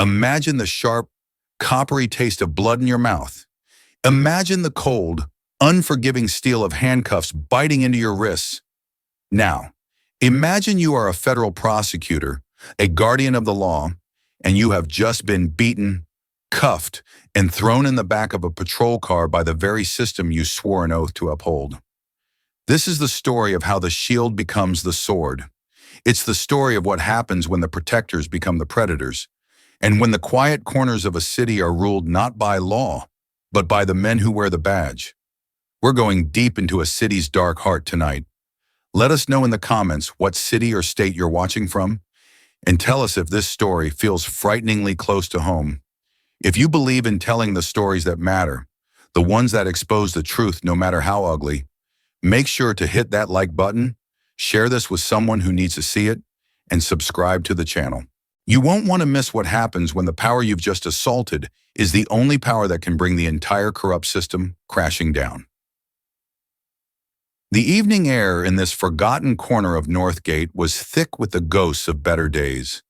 Imagine the sharp, coppery taste of blood in your mouth. Imagine the cold, unforgiving steel of handcuffs biting into your wrists. Now, imagine you are a federal prosecutor, a guardian of the law, and you have just been beaten, cuffed, and thrown in the back of a patrol car by the very system you swore an oath to uphold. This is the story of how the shield becomes the sword. It's the story of what happens when the protectors become the predators, and when the quiet corners of a city are ruled not by law, but by the men who wear the badge. We're going deep into a city's dark heart tonight. Let us know in the comments what city or state you're watching from, and tell us if this story feels frighteningly close to home. If you believe in telling the stories that matter, the ones that expose the truth no matter how ugly, make sure to hit that like button, share this with someone who needs to see it, and subscribe to the channel. You won't want to miss what happens when the power you've just assaulted is the only power that can bring the entire corrupt system crashing down. The evening air in this forgotten corner of Northgate was thick with the ghosts of better days.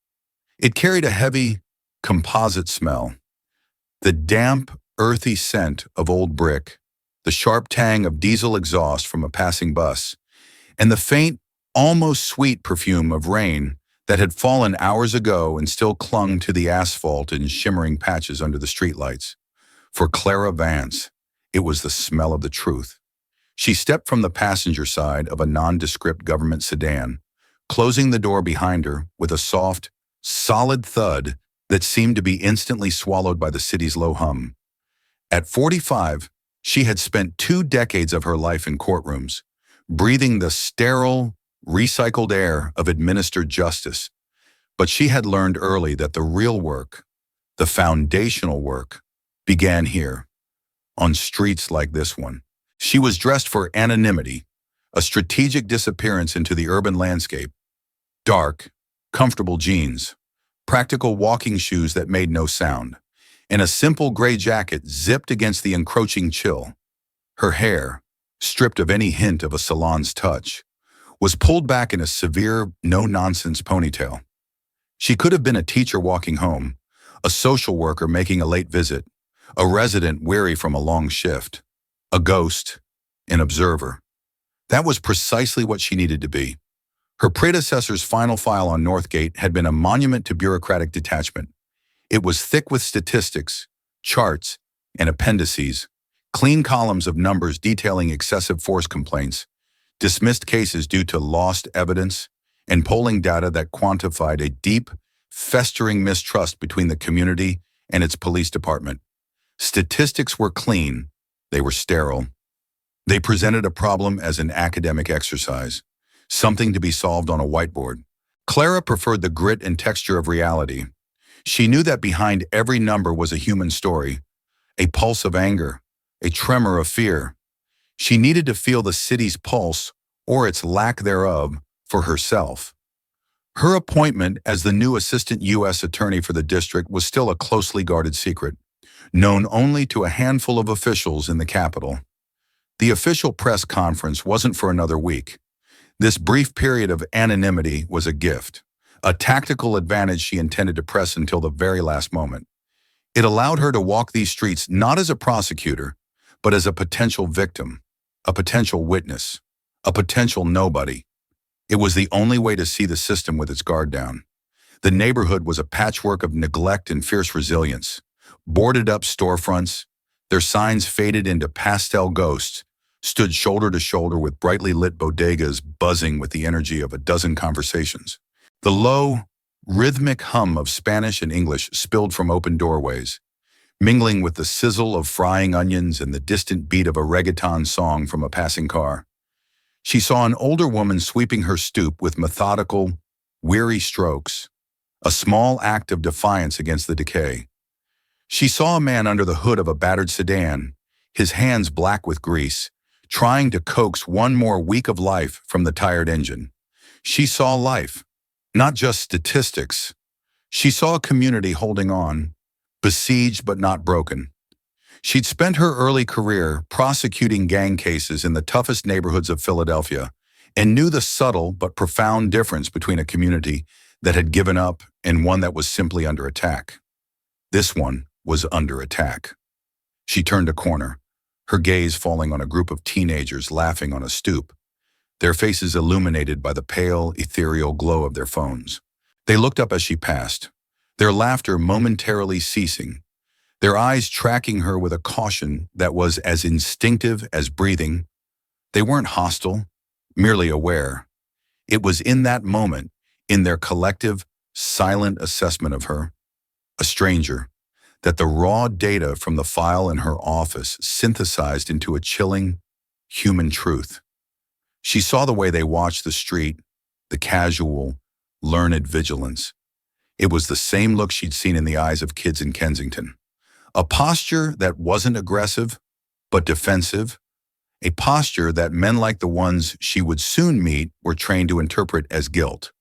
It carried a heavy, composite smell. The damp, earthy scent of old brick, the sharp tang of diesel exhaust from a passing bus, and the faint, almost sweet perfume of rain that had fallen hours ago and still clung to the asphalt in shimmering patches under the streetlights. For Clara Vance, it was the smell of the truth. She stepped from the passenger side of a nondescript government sedan, closing the door behind her with a soft, solid thud that seemed to be instantly swallowed by the city's low hum. At 45, she had spent 2 decades of her life in courtrooms, breathing the sterile, recycled air of administered justice. But she had learned early that the real work, the foundational work, began here, on streets like this one. She was dressed for anonymity, a strategic disappearance into the urban landscape. Dark, comfortable jeans, practical walking shoes that made no sound, and a simple gray jacket zipped against the encroaching chill. Her hair, stripped of any hint of a salon's touch, was pulled back in a severe, no-nonsense ponytail. She could have been a teacher walking home, a social worker making a late visit, a resident weary from a long shift, a ghost, an observer. That was precisely what she needed to be. Her predecessor's final file on Northgate had been a monument to bureaucratic detachment. It was thick with statistics, charts, and appendices, clean columns of numbers detailing excessive force complaints, dismissed cases due to lost evidence, and polling data that quantified a deep, festering mistrust between the community and its police department. Statistics were clean, they were sterile. They presented a problem as an academic exercise, something to be solved on a whiteboard. Clara preferred the grit and texture of reality. She knew that behind every number was a human story, a pulse of anger, a tremor of fear. She needed to feel the city's pulse, or its lack thereof, for herself. Her appointment as the new assistant U.S. attorney for the district was still a closely guarded secret, known only to a handful of officials in the capital. The official press conference wasn't for another week. This brief period of anonymity was a gift, a tactical advantage she intended to press until the very last moment. It allowed her to walk these streets not as a prosecutor, but as a potential victim, a potential witness, a potential nobody. It was the only way to see the system with its guard down. The neighborhood was a patchwork of neglect and fierce resilience. Boarded up storefronts, their signs faded into pastel ghosts, stood shoulder to shoulder with brightly lit bodegas buzzing with the energy of a dozen conversations. The low, rhythmic hum of Spanish and English spilled from open doorways, mingling with the sizzle of frying onions and the distant beat of a reggaeton song from a passing car. She saw an older woman sweeping her stoop with methodical, weary strokes, a small act of defiance against the decay. She saw a man under the hood of a battered sedan, his hands black with grease, trying to coax one more week of life from the tired engine. She saw life, not just statistics. She saw a community holding on, besieged but not broken. She'd spent her early career prosecuting gang cases in the toughest neighborhoods of Philadelphia and knew the subtle but profound difference between a community that had given up and one that was simply under attack. This one was under attack. She turned a corner, her gaze falling on a group of teenagers laughing on a stoop, their faces illuminated by the pale, ethereal glow of their phones. They looked up as she passed, their laughter momentarily ceasing, their eyes tracking her with a caution that was as instinctive as breathing. They weren't hostile, merely aware. It was in that moment, in their collective, silent assessment of her, a stranger, that the raw data from the file in her office synthesized into a chilling, human truth. She saw the way they watched the street, the casual, learned vigilance. It was the same look she'd seen in the eyes of kids in Kensington. A posture that wasn't aggressive, but defensive. A posture that men like the ones she would soon meet were trained to interpret as guilt.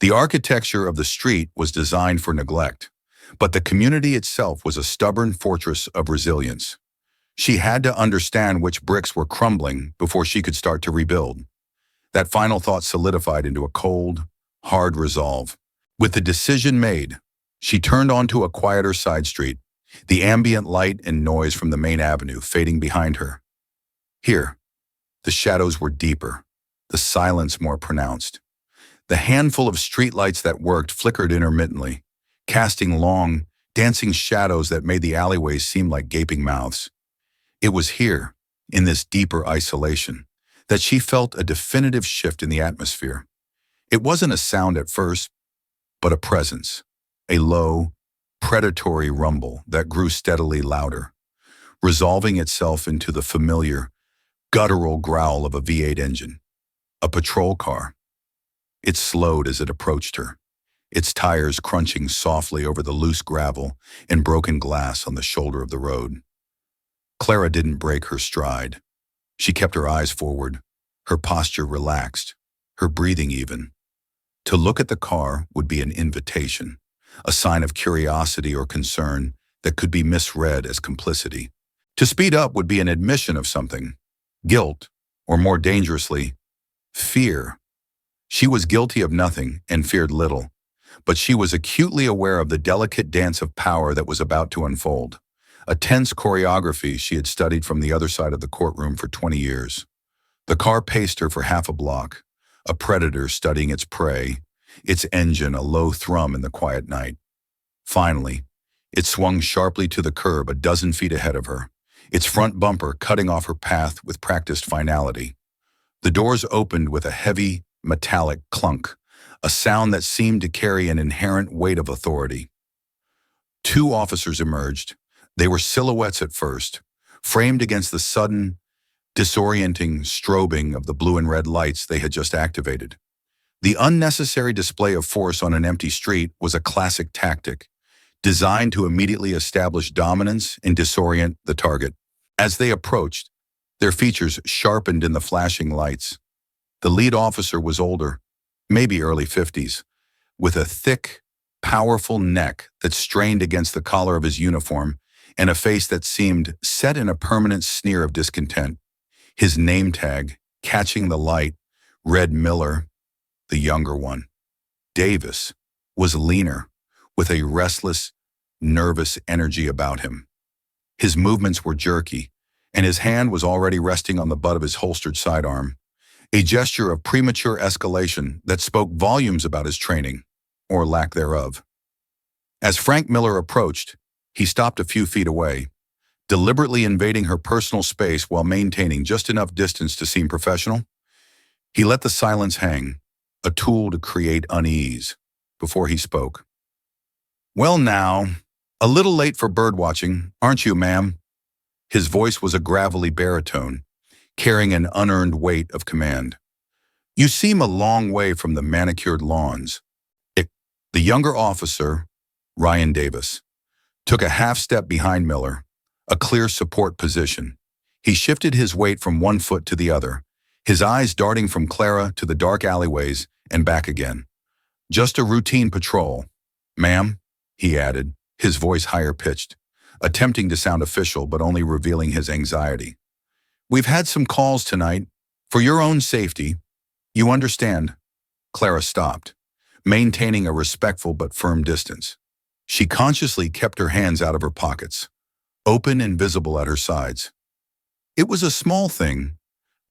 The architecture of the street was designed for neglect, but the community itself was a stubborn fortress of resilience. She had to understand which bricks were crumbling before she could start to rebuild. That final thought solidified into a cold, hard resolve. With the decision made, she turned onto a quieter side street, the ambient light and noise from the main avenue fading behind her. Here, the shadows were deeper, the silence more pronounced. The handful of streetlights that worked flickered intermittently, casting long, dancing shadows that made the alleyways seem like gaping mouths. It was here, in this deeper isolation, that she felt a definitive shift in the atmosphere. It wasn't a sound at first, but a presence, a low, predatory rumble that grew steadily louder, resolving itself into the familiar, guttural growl of a V8 engine, a patrol car. It slowed as it approached her, its tires crunching softly over the loose gravel and broken glass on the shoulder of the road. Clara didn't break her stride. She kept her eyes forward, her posture relaxed, her breathing even. To look at the car would be an invitation, a sign of curiosity or concern that could be misread as complicity. To speed up would be an admission of something, guilt, or more dangerously, fear. She was guilty of nothing and feared little, but she was acutely aware of the delicate dance of power that was about to unfold, a tense choreography she had studied from the other side of the courtroom for 20 years. The car paced her for half a block, a predator studying its prey, its engine a low thrum in the quiet night. Finally, it swung sharply to the curb a dozen feet ahead of her, its front bumper cutting off her path with practiced finality. The doors opened with a heavy, metallic clunk, a sound that seemed to carry an inherent weight of authority. Two officers emerged. They were silhouettes at first, framed against the sudden, disorienting strobing of the blue and red lights they had just activated. The unnecessary display of force on an empty street was a classic tactic, designed to immediately establish dominance and disorient the target. As they approached, their features sharpened in the flashing lights. The lead officer was older, maybe early 50s, with a thick, powerful neck that strained against the collar of his uniform and a face that seemed set in a permanent sneer of discontent. His name tag, catching the light, read Miller, the younger one. Davis was leaner, with a restless, nervous energy about him. His movements were jerky, and his hand was already resting on the butt of his holstered sidearm, a gesture of premature escalation that spoke volumes about his training, or lack thereof. As Frank Miller approached, he stopped a few feet away, deliberately invading her personal space while maintaining just enough distance to seem professional. He let the silence hang, a tool to create unease, before he spoke. "Well now, a little late for birdwatching, aren't you, ma'am?" His voice was a gravelly baritone, carrying an unearned weight of command. "You seem a long way from the manicured lawns." The younger officer, Ryan Davis, took a half-step behind Miller, a clear support position. He shifted his weight from one foot to the other, his eyes darting from Clara to the dark alleyways and back again. "Just a routine patrol, ma'am," he added, his voice higher-pitched, attempting to sound official but only revealing his anxiety. "We've had some calls tonight. For your own safety, you understand." Clara stopped, maintaining a respectful but firm distance. She consciously kept her hands out of her pockets, open and visible at her sides. It was a small thing,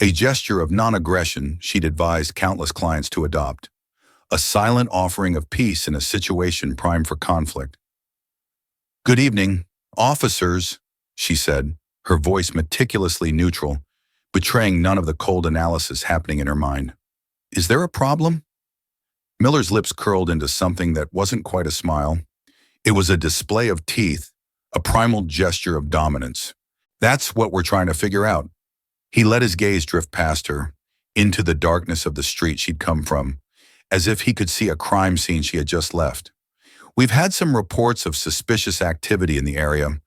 a gesture of non-aggression she'd advised countless clients to adopt, a silent offering of peace in a situation primed for conflict. "Good evening, officers," she said, her voice meticulously neutral, betraying none of the cold analysis happening in her mind. "Is there a problem?" Miller's lips curled into something that wasn't quite a smile. It was a display of teeth, a primal gesture of dominance. "That's what we're trying to figure out." He let his gaze drift past her, into the darkness of the street she'd come from, as if he could see a crime scene she had just left. "We've had some reports of suspicious activity in the area.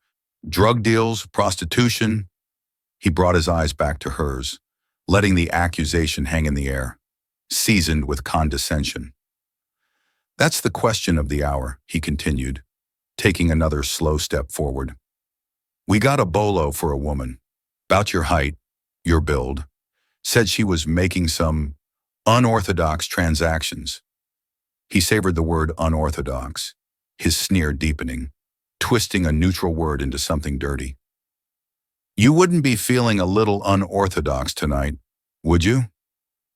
Drug deals, prostitution." He brought his eyes back to hers, letting the accusation hang in the air, seasoned with condescension. "That's the question of the hour," he continued, taking another slow step forward. "We got a bolo for a woman, about your height, your build, said she was making some unorthodox transactions." He savored the word unorthodox, his sneer deepening, twisting a neutral word into something dirty. "You wouldn't be feeling a little unorthodox tonight, would you?"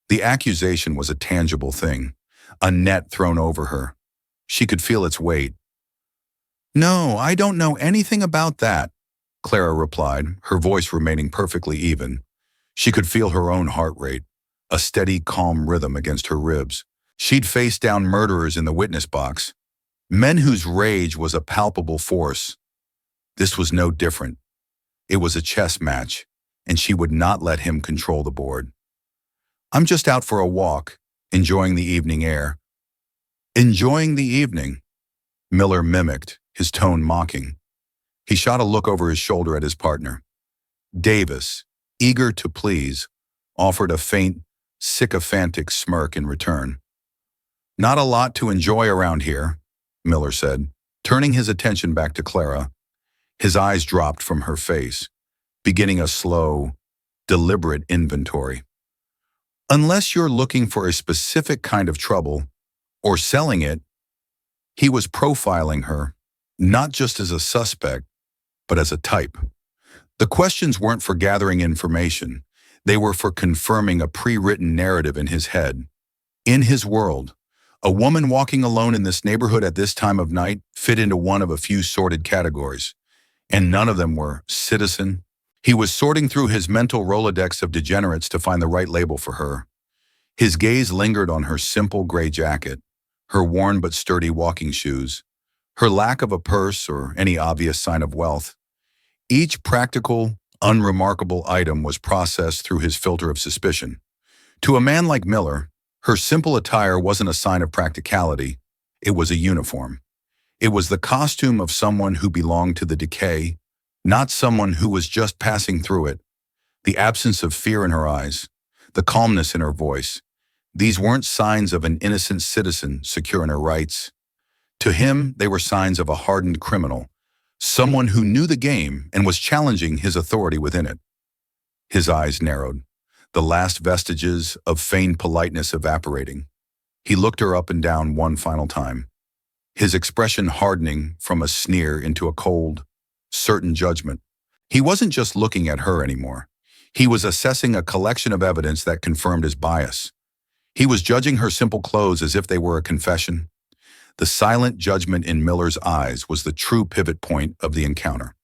The accusation was a tangible thing, a net thrown over her. She could feel its weight. "No, I don't know anything about that," Clara replied, her voice remaining perfectly even. She could feel her own heart rate, a steady, calm rhythm against her ribs. She'd faced down murderers in the witness box, men whose rage was a palpable force. This was no different. It was a chess match, and she would not let him control the board. "I'm just out for a walk, enjoying the evening air." "Enjoying the evening," Miller mimicked, his tone mocking. He shot a look over his shoulder at his partner. Davis, eager to please, offered a faint, sycophantic smirk in return. "Not a lot to enjoy around here," Miller said, turning his attention back to Clara. His eyes dropped from her face, beginning a slow, deliberate inventory. "Unless you're looking for a specific kind of trouble, or selling it." He was profiling her, not just as a suspect, but as a type. The questions weren't for gathering information. They were for confirming a pre-written narrative in his head. In his world, a woman walking alone in this neighborhood at this time of night fit into one of a few sorted categories, and none of them were citizen. He was sorting through his mental Rolodex of degenerates to find the right label for her. His gaze lingered on her simple gray jacket, her worn but sturdy walking shoes, her lack of a purse or any obvious sign of wealth. Each practical, unremarkable item was processed through his filter of suspicion. To a man like Miller, her simple attire wasn't a sign of practicality. It was a uniform. It was the costume of someone who belonged to the decay, not someone who was just passing through it. The absence of fear in her eyes, the calmness in her voice, these weren't signs of an innocent citizen secure in her rights. To him, they were signs of a hardened criminal, someone who knew the game and was challenging his authority within it. His eyes narrowed, the last vestiges of feigned politeness evaporating. He looked her up and down one final time, his expression hardening from a sneer into a cold, certain judgment. He wasn't just looking at her anymore. He was assessing a collection of evidence that confirmed his bias. He was judging her simple clothes as if they were a confession. The silent judgment in Miller's eyes was the true pivot point of the encounter.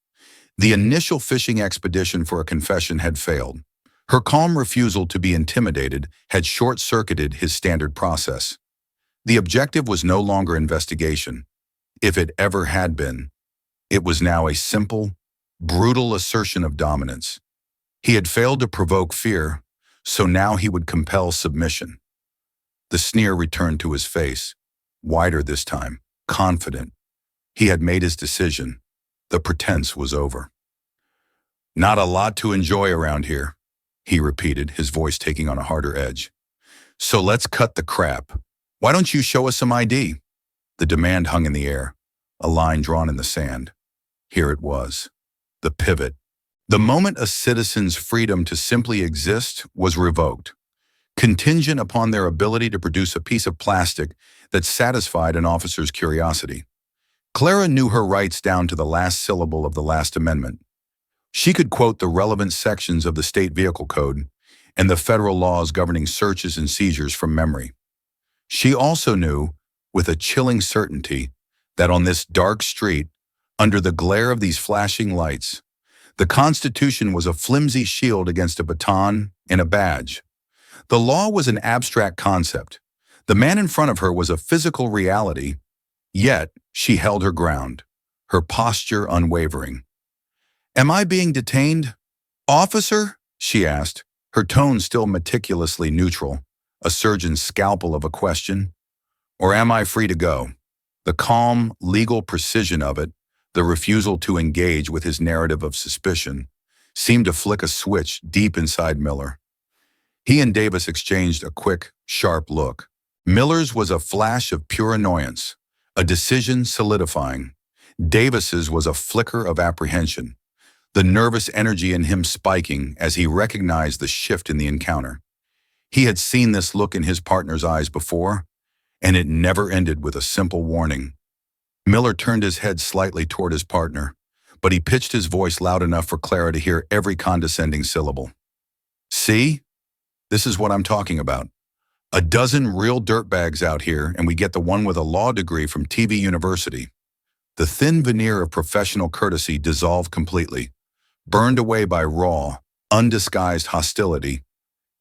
The initial fishing expedition for a confession had failed. Her calm refusal to be intimidated had short-circuited his standard process. The objective was no longer investigation. If it ever had been, it was now a simple, brutal assertion of dominance. He had failed to provoke fear, so now he would compel submission. The sneer returned to his face, wider this time, confident. He had made his decision. The pretense was over. "Not a lot to enjoy around here," he repeated, his voice taking on a harder edge. "So let's cut the crap. Why don't you show us some ID?" The demand hung in the air, a line drawn in the sand. Here it was, the pivot. The moment a citizen's freedom to simply exist was revoked, contingent upon their ability to produce a piece of plastic that satisfied an officer's curiosity. Clara knew her rights down to the last syllable of the last amendment. She could quote the relevant sections of the state vehicle code and the federal laws governing searches and seizures from memory. She also knew, with a chilling certainty, that on this dark street, under the glare of these flashing lights, the Constitution was a flimsy shield against a baton and a badge. The law was an abstract concept. The man in front of her was a physical reality, yet she held her ground, her posture unwavering. "Am I being detained, officer?" she asked, her tone still meticulously neutral, a surgeon's scalpel of a question. "Or am I free to go?" The calm, legal precision of it, the refusal to engage with his narrative of suspicion, seemed to flick a switch deep inside Miller. He and Davis exchanged a quick, sharp look. Miller's was a flash of pure annoyance, a decision solidifying. Davis's was a flicker of apprehension, the nervous energy in him spiking as he recognized the shift in the encounter. He had seen this look in his partner's eyes before, and it never ended with a simple warning. Miller turned his head slightly toward his partner, but he pitched his voice loud enough for Clara to hear every condescending syllable. "See? This is what I'm talking about. A dozen real dirtbags out here, and we get the one with a law degree from TV University." The thin veneer of professional courtesy dissolved completely, burned away by raw, undisguised hostility.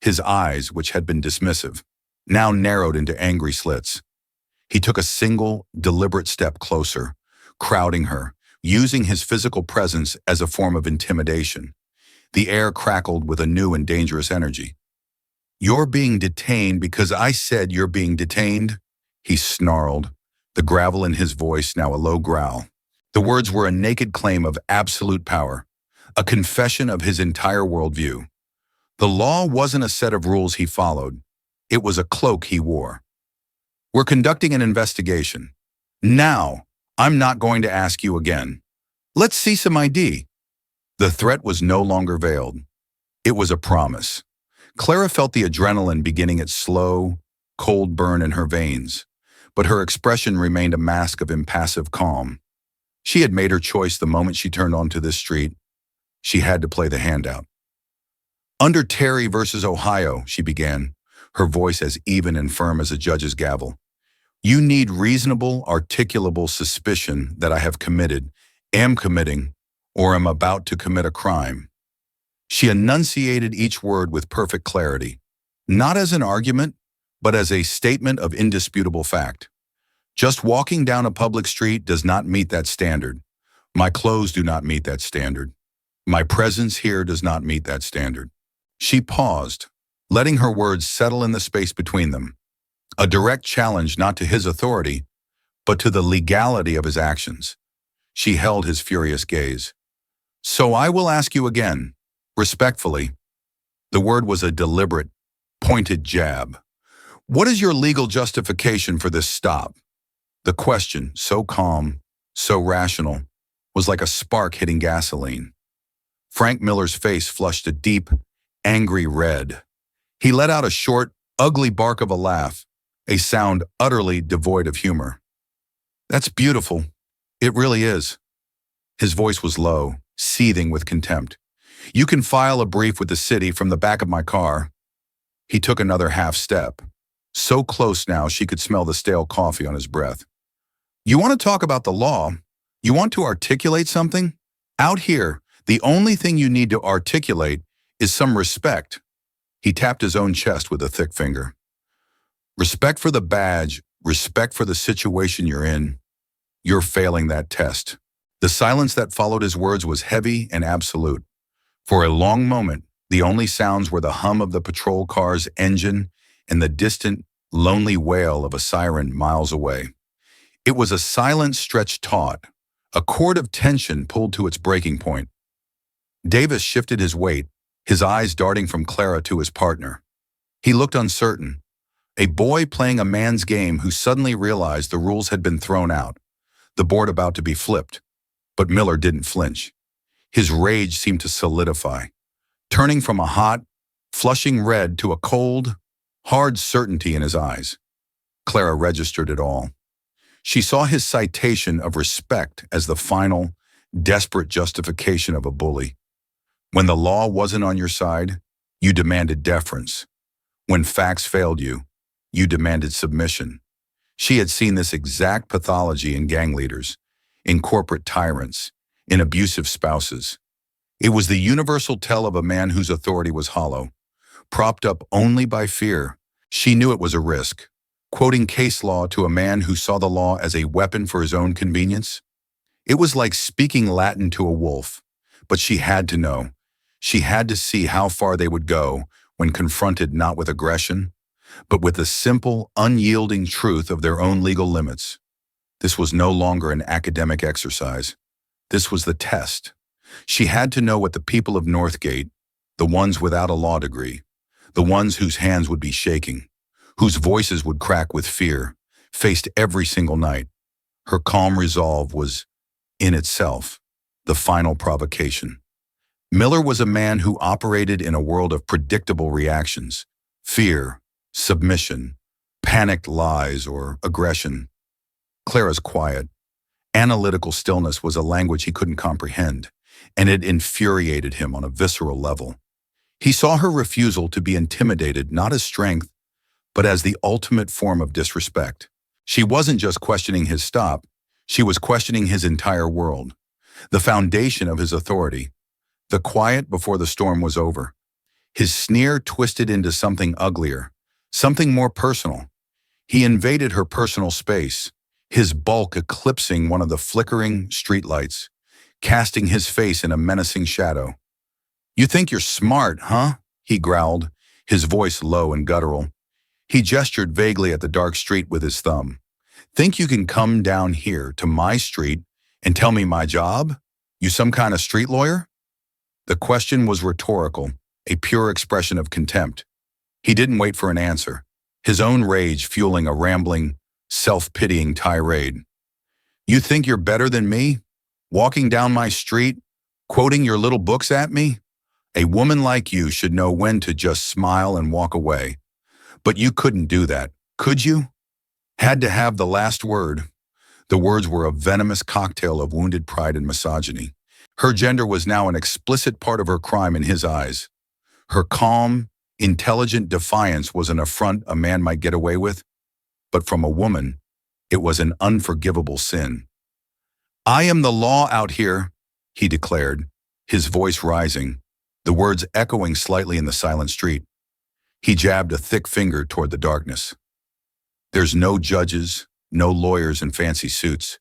His eyes, which had been dismissive, now narrowed into angry slits. He took a single, deliberate step closer, crowding her, using his physical presence as a form of intimidation. The air crackled with a new and dangerous energy. "You're being detained because I said you're being detained," he snarled, the gravel in his voice now a low growl. The words were a naked claim of absolute power, a confession of his entire worldview. The law wasn't a set of rules he followed. It was a cloak he wore. "We're conducting an investigation. Now, I'm not going to ask you again. Let's see some ID." The threat was no longer veiled. It was a promise. Clara felt the adrenaline beginning its slow, cold burn in her veins, but her expression remained a mask of impassive calm. She had made her choice the moment she turned onto this street. She had to play the handout. "Under Terry versus Ohio," she began, her voice as even and firm as a judge's gavel, "you need reasonable, articulable suspicion that I have committed, am committing, or am about to commit a crime." She enunciated each word with perfect clarity, not as an argument, but as a statement of indisputable fact. Just walking down a public street does not meet that standard. My clothes do not meet that standard. My presence here does not meet that standard. She paused, letting her words settle in the space between them. A direct challenge not to his authority, but to the legality of his actions. She held his furious gaze. "So I will ask you again, respectfully." The word was a deliberate, pointed jab. "What is your legal justification for this stop?" The question, so calm, so rational, was like a spark hitting gasoline. Frank Miller's face flushed a deep, angry red. He let out a short, ugly bark of a laugh, a sound utterly devoid of humor. "That's beautiful. It really is." His voice was low, seething with contempt. "You can file a brief with the city from the back of my car." He took another half step, so close now she could smell the stale coffee on his breath. "You want to talk about the law? You want to articulate something? Out here, the only thing you need to articulate is some respect." He tapped his own chest with a thick finger. "Respect for the badge, respect for the situation you're in. You're failing that test." The silence that followed his words was heavy and absolute. For a long moment, the only sounds were the hum of the patrol car's engine and the distant, lonely wail of a siren miles away. It was a silence stretched taut, a cord of tension pulled to its breaking point. Davis shifted his weight, his eyes darting from Clara to his partner. He looked uncertain, a boy playing a man's game who suddenly realized the rules had been thrown out, the board about to be flipped. But Miller didn't flinch. His rage seemed to solidify, turning from a hot, flushing red to a cold, hard certainty in his eyes. Clara registered it all. She saw his citation of respect as the final, desperate justification of a bully. When the law wasn't on your side, you demanded deference. When facts failed you, you demanded submission. She had seen this exact pathology in gang leaders, in corporate tyrants, in abusive spouses. It was the universal tell of a man whose authority was hollow, propped up only by fear. She knew it was a risk. Quoting case law to a man who saw the law as a weapon for his own convenience? It was like speaking Latin to a wolf, but she had to know. She had to see how far they would go when confronted not with aggression, but with the simple, unyielding truth of their own legal limits. This was no longer an academic exercise. This was the test. She had to know what the people of Northgate, the ones without a law degree, the ones whose hands would be shaking, whose voices would crack with fear, faced every single night. Her calm resolve was, in itself, the final provocation. Miller was a man who operated in a world of predictable reactions: fear, submission, panicked lies, or aggression. Clara's quiet, analytical stillness was a language he couldn't comprehend, and it infuriated him on a visceral level. He saw her refusal to be intimidated not as strength, but as the ultimate form of disrespect. She wasn't just questioning his stop, she was questioning his entire world, the foundation of his authority. The quiet before the storm was over. His sneer twisted into something uglier, something more personal. He invaded her personal space, his bulk eclipsing one of the flickering streetlights, casting his face in a menacing shadow. "You think you're smart, huh?" he growled, his voice low and guttural. He gestured vaguely at the dark street with his thumb. "Think you can come down here to my street and tell me my job? You some kind of street lawyer?" The question was rhetorical, a pure expression of contempt. He didn't wait for an answer, his own rage fueling a rambling, self-pitying tirade. "You think you're better than me? Walking down my street, quoting your little books at me? A woman like you should know when to just smile and walk away. But you couldn't do that, could you? Had to have the last word." The words were a venomous cocktail of wounded pride and misogyny. Her gender was now an explicit part of her crime in his eyes. Her calm, intelligent defiance was an affront a man might get away with, but from a woman, it was an unforgivable sin. "I am the law out here," he declared, his voice rising, the words echoing slightly in the silent street. He jabbed a thick finger toward the darkness. "There's no judges, no lawyers in fancy suits.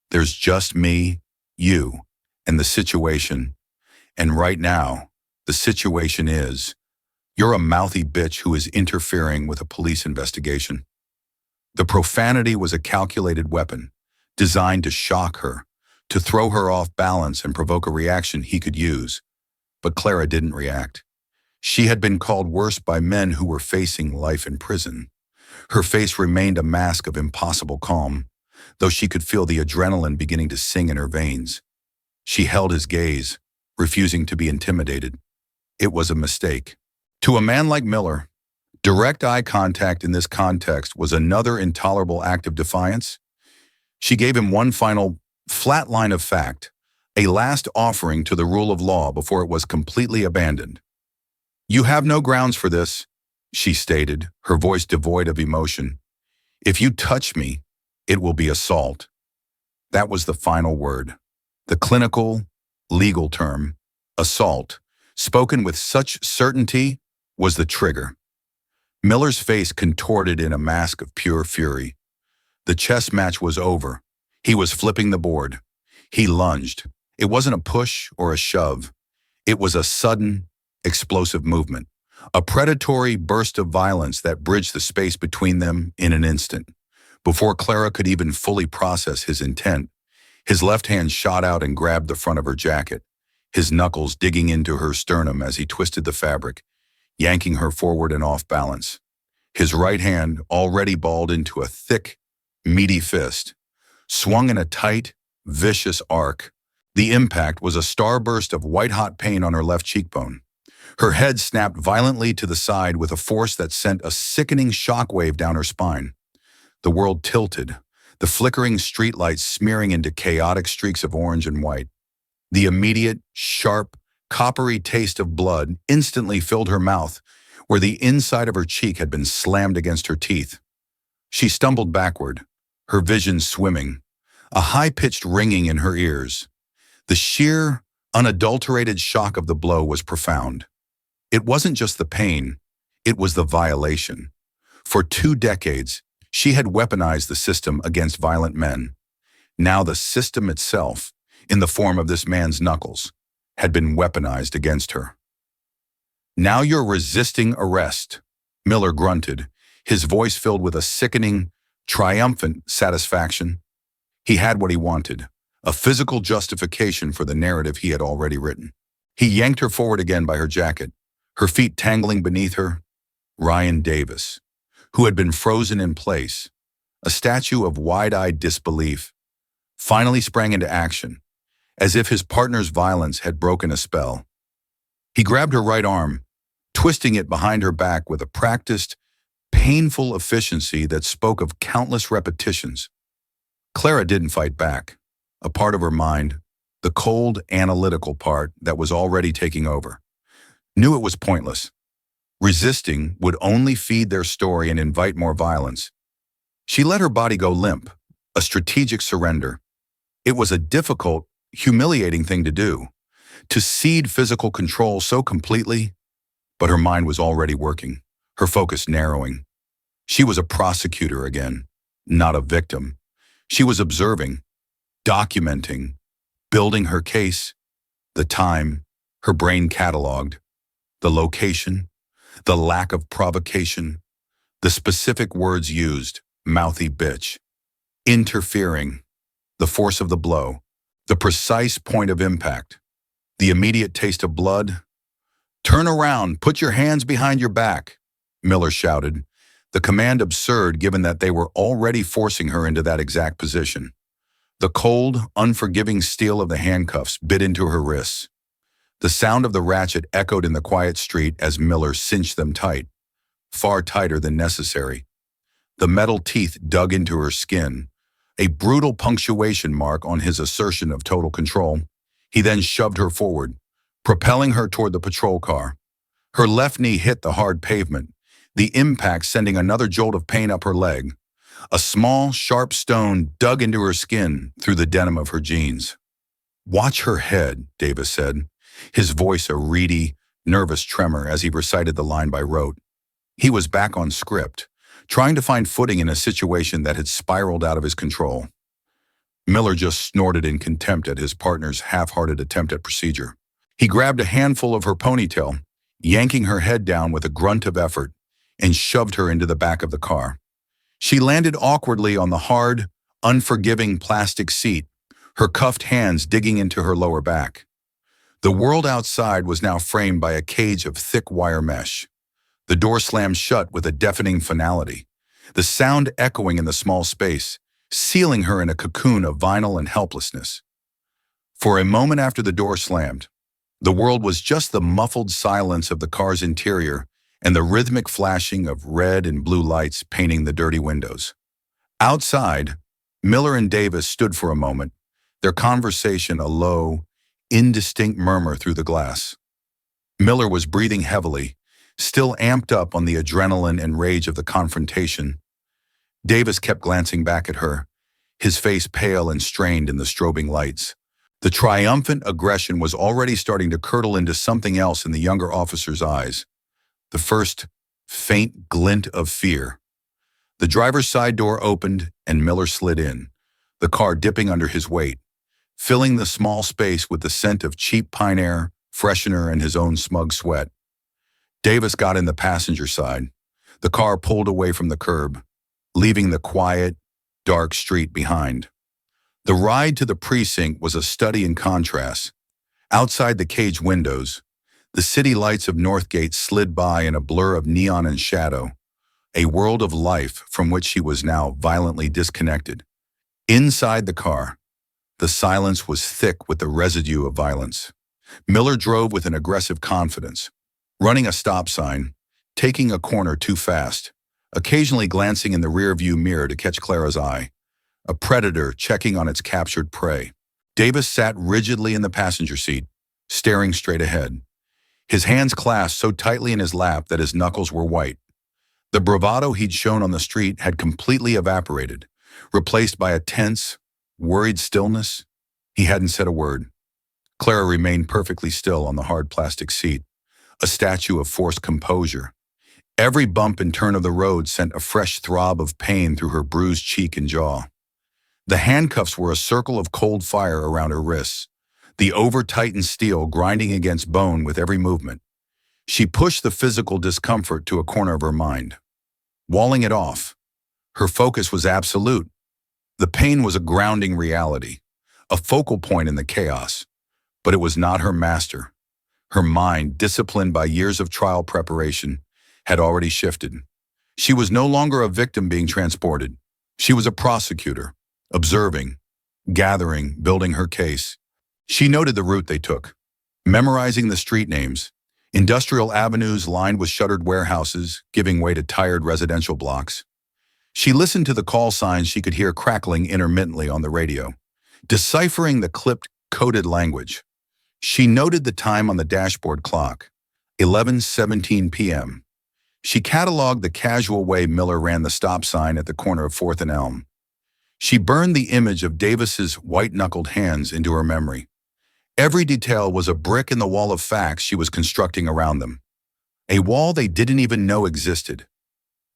There's just me, you, and the situation. And right now, the situation is, you're a mouthy bitch who is interfering with a police investigation." The profanity was a calculated weapon, designed to shock her, to throw her off balance and provoke a reaction he could use. But Clara didn't react. She had been called worse by men who were facing life in prison. Her face remained a mask of impossible calm, though she could feel the adrenaline beginning to sing in her veins. She held his gaze, refusing to be intimidated. It was a mistake. To a man like Miller, direct eye contact in this context was another intolerable act of defiance. She gave him one final, flat line of fact, a last offering to the rule of law before it was completely abandoned. "You have no grounds for this," she stated, her voice devoid of emotion. "If you touch me, it will be assault." That was the final word. The clinical, legal term, assault, spoken with such certainty, was the trigger. Miller's face contorted in a mask of pure fury. The chess match was over. He was flipping the board. He lunged. It wasn't a push or a shove. It was a sudden, explosive movement, a predatory burst of violence that bridged the space between them in an instant. Before Clara could even fully process his intent, his left hand shot out and grabbed the front of her jacket, his knuckles digging into her sternum as he twisted the fabric, yanking her forward and off balance. His right hand, already balled into a thick, meaty fist, swung in a tight, vicious arc. The impact was a starburst of white-hot pain on her left cheekbone. Her head snapped violently to the side with a force that sent a sickening shockwave down her spine. The world tilted, the flickering streetlights smearing into chaotic streaks of orange and white. The immediate, sharp, coppery taste of blood instantly filled her mouth, where the inside of her cheek had been slammed against her teeth. She stumbled backward, her vision swimming, a high-pitched ringing in her ears. The sheer, unadulterated shock of the blow was profound. It wasn't just the pain, it was the violation. For 2 decades, she had weaponized the system against violent men. Now the system itself, in the form of this man's knuckles, had been weaponized against her. "Now you're resisting arrest," Miller grunted, his voice filled with a sickening, triumphant satisfaction. He had what he wanted, a physical justification for the narrative he had already written. He yanked her forward again by her jacket, her feet tangling beneath her. Ryan Davis, who had been frozen in place, a statue of wide-eyed disbelief, finally sprang into action, as if his partner's violence had broken a spell. He grabbed her right arm, twisting it behind her back with a practiced, painful efficiency that spoke of countless repetitions. Clara didn't fight back. A part of her mind, the cold, analytical part that was already taking over, knew it was pointless. Resisting would only feed their story and invite more violence. She let her body go limp, a strategic surrender. It was a difficult, humiliating thing to do, to cede physical control so completely, but her mind was already working, her focus narrowing. She was a prosecutor again, not a victim. She was observing, documenting, building her case, the time, her brain cataloged, the location, the lack of provocation, the specific words used, mouthy bitch, interfering, the force of the blow, the precise point of impact, the immediate taste of blood. "Turn around, put your hands behind your back," Miller shouted, the command absurd given that they were already forcing her into that exact position. The cold, unforgiving steel of the handcuffs bit into her wrists. The sound of the ratchet echoed in the quiet street as Miller cinched them tight, far tighter than necessary. The metal teeth dug into her skin, a brutal punctuation mark on his assertion of total control. He then shoved her forward, propelling her toward the patrol car. Her left knee hit the hard pavement, the impact sending another jolt of pain up her leg. A small, sharp stone dug into her skin through the denim of her jeans. "Watch her head," Davis said, his voice a reedy, nervous tremor as he recited the line by rote. He was back on script, trying to find footing in a situation that had spiraled out of his control. Miller just snorted in contempt at his partner's half-hearted attempt at procedure. He grabbed a handful of her ponytail, yanking her head down with a grunt of effort, and shoved her into the back of the car. She landed awkwardly on the hard, unforgiving plastic seat, her cuffed hands digging into her lower back. The world outside was now framed by a cage of thick wire mesh. The door slammed shut with a deafening finality, the sound echoing in the small space, sealing her in a cocoon of vinyl and helplessness. For a moment after the door slammed, the world was just the muffled silence of the car's interior and the rhythmic flashing of red and blue lights painting the dirty windows. Outside, Miller and Davis stood for a moment, their conversation a low, indistinct murmur through the glass. Miller was breathing heavily, still amped up on the adrenaline and rage of the confrontation. Davis kept glancing back at her, his face pale and strained in the strobing lights. The triumphant aggression was already starting to curdle into something else in the younger officer's eyes. The first faint glint of fear. The driver's side door opened and Miller slid in, the car dipping under his weight, filling the small space with the scent of cheap pine air, freshener, and his own smug sweat. Davis got in the passenger side. The car pulled away from the curb, leaving the quiet, dark street behind. The ride to the precinct was a study in contrast. Outside the cage windows, the city lights of Northgate slid by in a blur of neon and shadow, a world of life from which she was now violently disconnected. Inside the car, the silence was thick with the residue of violence. Miller drove with an aggressive confidence, running a stop sign, taking a corner too fast, occasionally glancing in the rearview mirror to catch Clara's eye. a predator checking on its captured prey. Davis sat rigidly in the passenger seat, staring straight ahead. His hands clasped so tightly in his lap that his knuckles were white. The bravado he'd shown on the street had completely evaporated, replaced by a tense, worried stillness. He hadn't said a word. Clara remained perfectly still on the hard plastic seat, a statue of forced composure. Every bump and turn of the road sent a fresh throb of pain through her bruised cheek and jaw. The handcuffs were a circle of cold fire around her wrists, the over-tightened steel grinding against bone with every movement. She pushed the physical discomfort to a corner of her mind, walling it off. Her focus was absolute. The pain was a grounding reality, a focal point in the chaos, but it was not her master. Her mind, disciplined by years of trial preparation, had already shifted. She was no longer a victim being transported. She was a prosecutor, observing, gathering, building her case. She noted the route they took, memorizing the street names, industrial avenues lined with shuttered warehouses, giving way to tired residential blocks. She listened to the call signs she could hear crackling intermittently on the radio, deciphering the clipped, coded language. She noted the time on the dashboard clock, 11:17 p.m. She cataloged the casual way Miller ran the stop sign at the corner of 4th and Elm. She burned the image of Davis's white-knuckled hands into her memory. Every detail was a brick in the wall of facts she was constructing around them, a wall they didn't even know existed.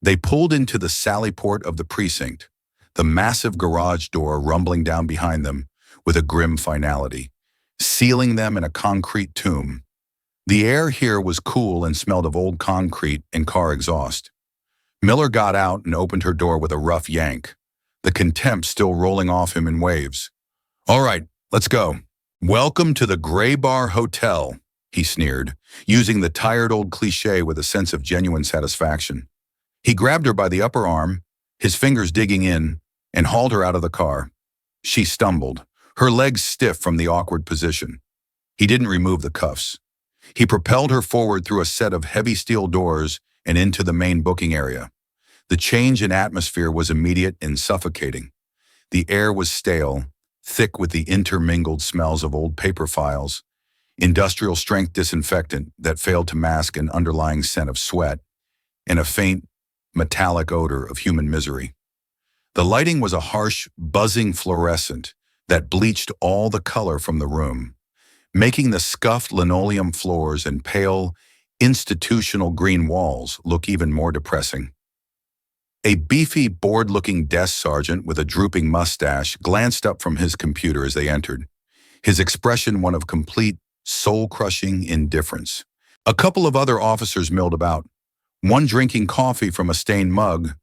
They pulled into the sallyport of the precinct, the massive garage door rumbling down behind them with a grim finality, sealing them in a concrete tomb. The air here was cool and smelled of old concrete and car exhaust. Miller got out and opened her door with a rough yank, the contempt still rolling off him in waves. "All right, let's go. Welcome to the Gray Bar Hotel," he sneered, using the tired old cliché with a sense of genuine satisfaction. He grabbed her by the upper arm, his fingers digging in, and hauled her out of the car. She stumbled, her legs stiff from the awkward position. He didn't remove the cuffs. He propelled her forward through a set of heavy steel doors and into the main booking area. The change in atmosphere was immediate and suffocating. The air was stale, thick with the intermingled smells of old paper files, industrial-strength disinfectant that failed to mask an underlying scent of sweat, and a faint, metallic odor of human misery. The lighting was a harsh, buzzing fluorescent that bleached all the color from the room, making the scuffed linoleum floors and pale, institutional green walls look even more depressing. A beefy, bored-looking desk sergeant with a drooping mustache glanced up from his computer as they entered, his expression one of complete, soul-crushing indifference. A couple of other officers milled about, one drinking coffee from a stained mug,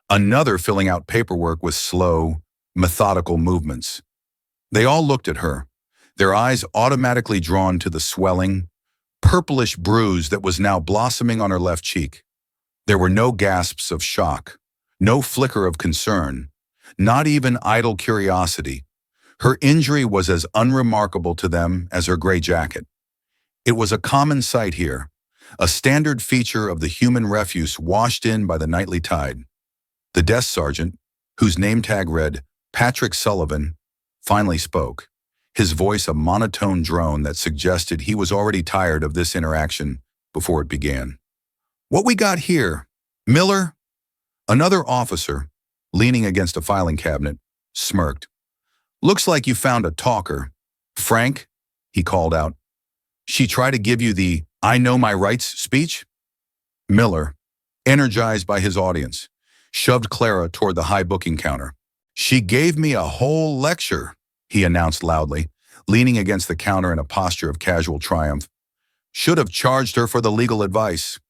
another filling out paperwork with slow, methodical movements. They all looked at her, their eyes automatically drawn to the swelling, purplish bruise that was now blossoming on her left cheek. There were no gasps of shock, no flicker of concern, not even idle curiosity. Her injury was as unremarkable to them as her gray jacket. It was a common sight here, a standard feature of the human refuse washed in by the nightly tide. The desk sergeant, whose name tag read Patrick Sullivan, finally spoke, his voice a monotone drone that suggested he was already tired of this interaction before it began. "What we got here, Miller?" Another officer, leaning against a filing cabinet, smirked. "Looks like you found a talker. Frank," he called out. "She tried to give you the 'I know my rights' speech?" Miller, energized by his audience, shoved Clara toward the high booking counter. "She gave me a whole lecture," he announced loudly, leaning against the counter in a posture of casual triumph. "Should have charged her for the legal advice."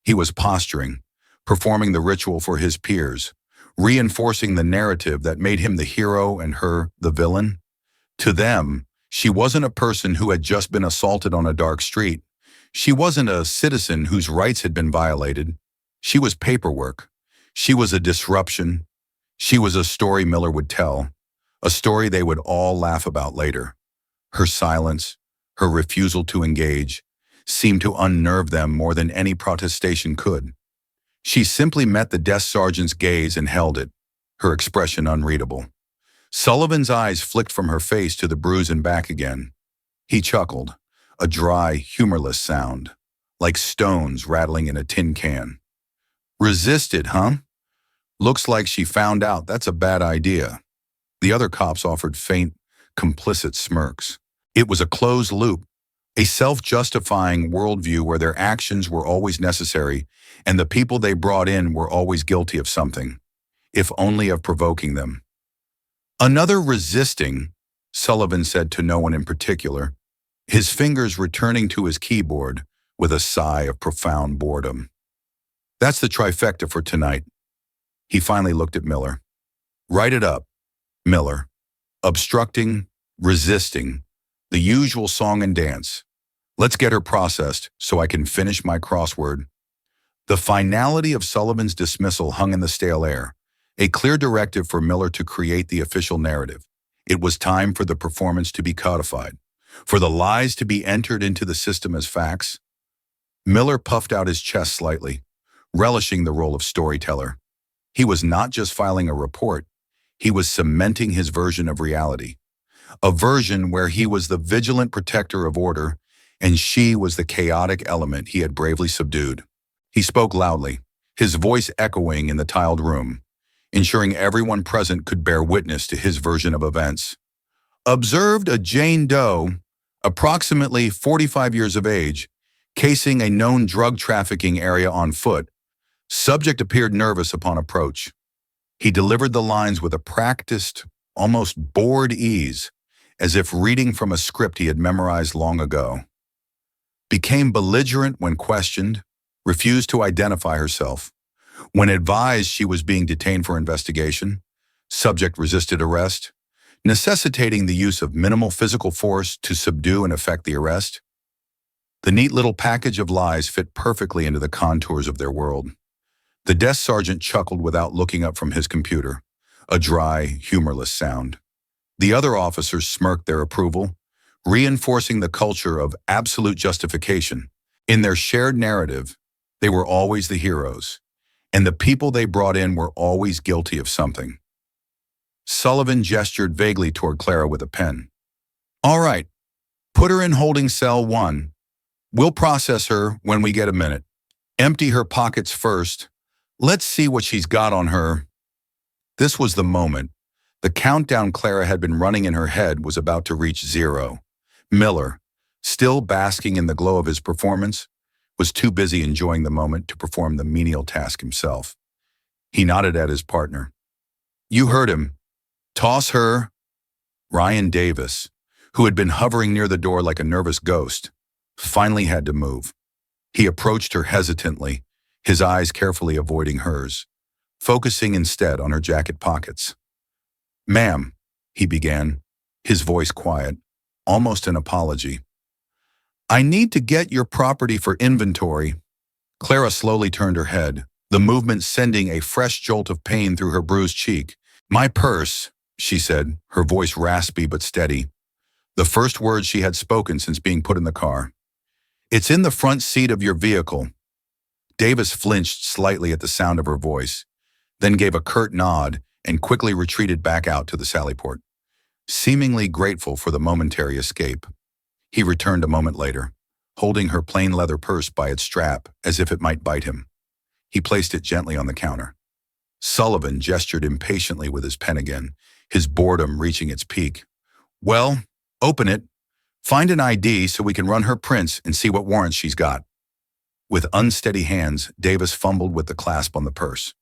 He was posturing, performing the ritual for his peers, reinforcing the narrative that made him the hero and her the villain. To them, she wasn't a person who had just been assaulted on a dark street. She wasn't a citizen whose rights had been violated. She was paperwork. She was a disruption. She was a story Miller would tell, a story they would all laugh about later. Her silence, her refusal to engage, seemed to unnerve them more than any protestation could. She simply met the desk sergeant's gaze and held it, her expression unreadable. Sullivan's eyes flicked from her face to the bruise and back again. He chuckled, a dry, humorless sound, like stones rattling in a tin can. Resisted, huh? Looks like she found out that's a bad idea. The other cops offered faint, complicit smirks. It was a closed loop, a self-justifying worldview where their actions were always necessary and the people they brought in were always guilty of something, if only of provoking them. Another resisting, Sullivan said to no one in particular, his fingers returning to his keyboard with a sigh of profound boredom. That's the trifecta for tonight. He finally looked at Miller. Write it up, Miller. Obstructing, resisting, the usual song and dance. Let's get her processed so I can finish my crossword. The finality of Sullivan's dismissal hung in the stale air, a clear directive for Miller to create the official narrative. It was time for the performance to be codified, for the lies to be entered into the system as facts. Miller puffed out his chest slightly, relishing the role of storyteller. He was not just filing a report, he was cementing his version of reality, a version where he was the vigilant protector of order and she was the chaotic element he had bravely subdued. He spoke loudly, his voice echoing in the tiled room, ensuring everyone present could bear witness to his version of events. Observed a Jane Doe, approximately 45 years of age, casing a known drug trafficking area on foot. Subject appeared nervous upon approach. He delivered the lines with a practiced, almost bored ease, as if reading from a script he had memorized long ago. Became belligerent when questioned, refused to identify herself. When advised she was being detained for investigation, subject resisted arrest, necessitating the use of minimal physical force to subdue and effect the arrest. The neat little package of lies fit perfectly into the contours of their world. The desk sergeant chuckled without looking up from his computer, a dry, humorless sound. The other officers smirked their approval, reinforcing the culture of absolute justification. In their shared narrative, they were always the heroes, and the people they brought in were always guilty of something. Sullivan gestured vaguely toward Clara with a pen. All right, put her in holding cell 1. We'll process her when we get a minute. Empty her pockets first. Let's see what she's got on her. This was the moment. The countdown Clara had been running in her head was about to reach 0. Miller, still basking in the glow of his performance, was too busy enjoying the moment to perform the menial task himself. He nodded at his partner. You heard him. Toss her. Ryan Davis, who had been hovering near the door like a nervous ghost, finally had to move. He approached her hesitantly, his eyes carefully avoiding hers, focusing instead on her jacket pockets. Ma'am, he began, his voice quiet, almost an apology. I need to get your property for inventory. Clara slowly turned her head, the movement sending a fresh jolt of pain through her bruised cheek. My purse, she said, her voice raspy but steady, the first words she had spoken since being put in the car. It's in the front seat of your vehicle. Davis flinched slightly at the sound of her voice, then gave a curt nod and quickly retreated back out to the sallyport, seemingly grateful for the momentary escape. He returned a moment later, holding her plain leather purse by its strap as if it might bite him. He placed it gently on the counter. Sullivan gestured impatiently with his pen again, his boredom reaching its peak. Well, open it. Find an ID so we can run her prints and see what warrants she's got. With unsteady hands, Davis fumbled with the clasp on the purse.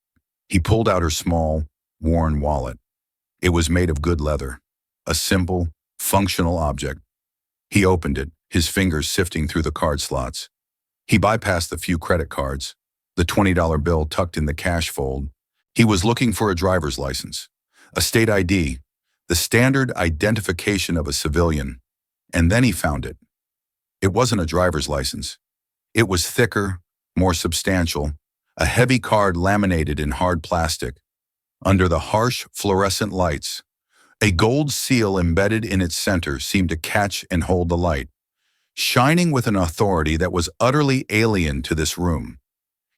He pulled out her small, worn wallet. It was made of good leather, a simple, functional object. He opened it, his fingers sifting through the card slots. He bypassed the few credit cards, the $20 bill tucked in the cash fold. He was looking for a driver's license, a state ID, the standard identification of a civilian. And then he found it. It wasn't a driver's license. It was thicker, more substantial, a heavy card laminated in hard plastic. Under the harsh fluorescent lights, a gold seal embedded in its center seemed to catch and hold the light, shining with an authority that was utterly alien to this room.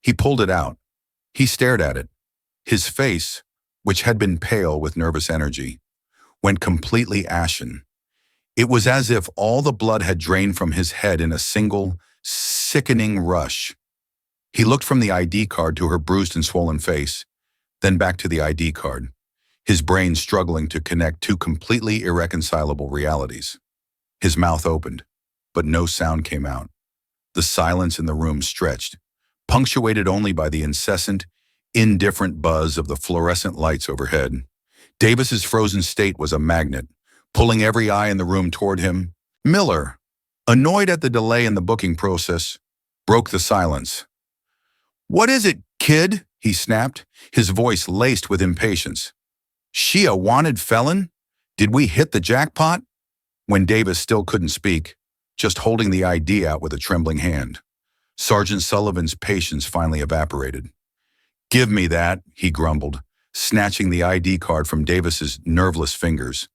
He pulled it out. He stared at it. His face, which had been pale with nervous energy, went completely ashen. It was as if all the blood had drained from his head in a single, sickening rush. He looked from the ID card to her bruised and swollen face, then back to the ID card, his brain struggling to connect two completely irreconcilable realities. His mouth opened, but no sound came out. The silence in the room stretched, punctuated only by the incessant, indifferent buzz of the fluorescent lights overhead. Davis's frozen state was a magnet, pulling every eye in the room toward him. Miller, annoyed at the delay in the booking process, broke the silence. "What is it, kid?" he snapped, his voice laced with impatience. "She a wanted felon? Did we hit the jackpot?" When Davis still couldn't speak, just holding the ID out with a trembling hand, Sergeant Sullivan's patience finally evaporated. "Give me that," he grumbled, snatching the ID card from Davis's nerveless fingers.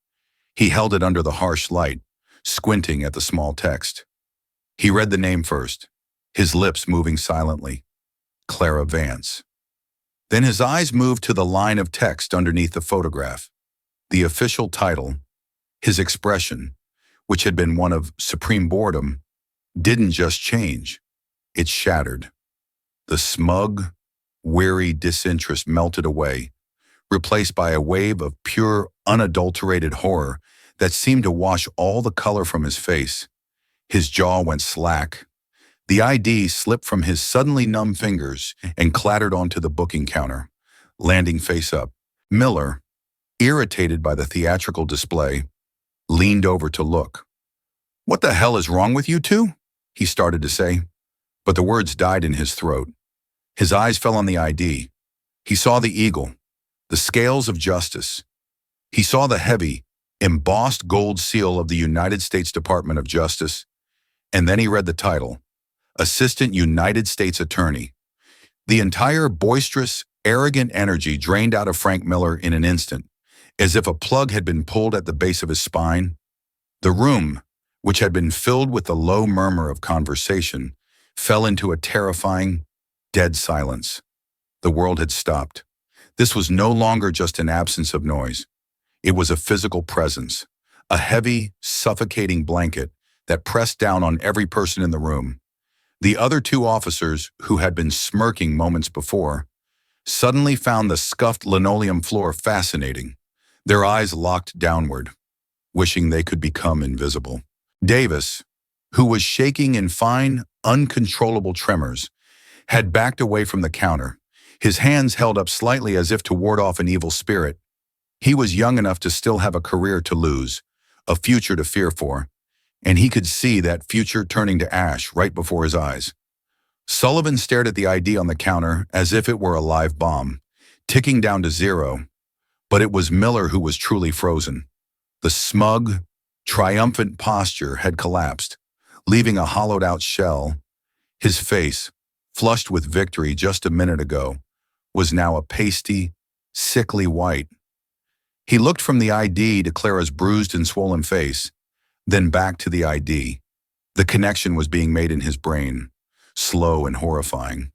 He held it under the harsh light, squinting at the small text. He read the name first, his lips moving silently. Clara Vance. Then his eyes moved to the line of text underneath the photograph. The official title, his expression, which had been one of supreme boredom, didn't just change. It shattered. The smug, weary disinterest melted away, replaced by a wave of pure, unadulterated horror that seemed to wash all the color from his face. His jaw went slack. The ID slipped from his suddenly numb fingers and clattered onto the booking counter, landing face up. Miller, irritated by the theatrical display, leaned over to look. "What the hell is wrong with you two?" he started to say, but the words died in his throat. His eyes fell on the ID. He saw the eagle, the scales of justice. He saw the heavy, embossed gold seal of the United States Department of Justice, and then he read the title, Assistant United States Attorney. The entire boisterous, arrogant energy drained out of Frank Miller in an instant, as if a plug had been pulled at the base of his spine. The room, which had been filled with the low murmur of conversation, fell into a terrifying, dead silence. The world had stopped. This was no longer just an absence of noise. It was a physical presence, a heavy, suffocating blanket that pressed down on every person in the room. The other two officers, who had been smirking moments before, suddenly found the scuffed linoleum floor fascinating. Their eyes locked downward, wishing they could become invisible. Davis, who was shaking in fine, uncontrollable tremors, had backed away from the counter, his hands held up slightly as if to ward off an evil spirit. He was young enough to still have a career to lose, a future to fear for, and he could see that future turning to ash right before his eyes. Sullivan stared at the ID on the counter as if it were a live bomb, ticking down to zero, but it was Miller who was truly frozen. The smug, triumphant posture had collapsed, leaving a hollowed-out shell. His face, flushed with victory just a minute ago, was now a pasty, sickly white. He looked from the ID to Clara's bruised and swollen face, then back to the ID. The connection was being made in his brain, slow and horrifying,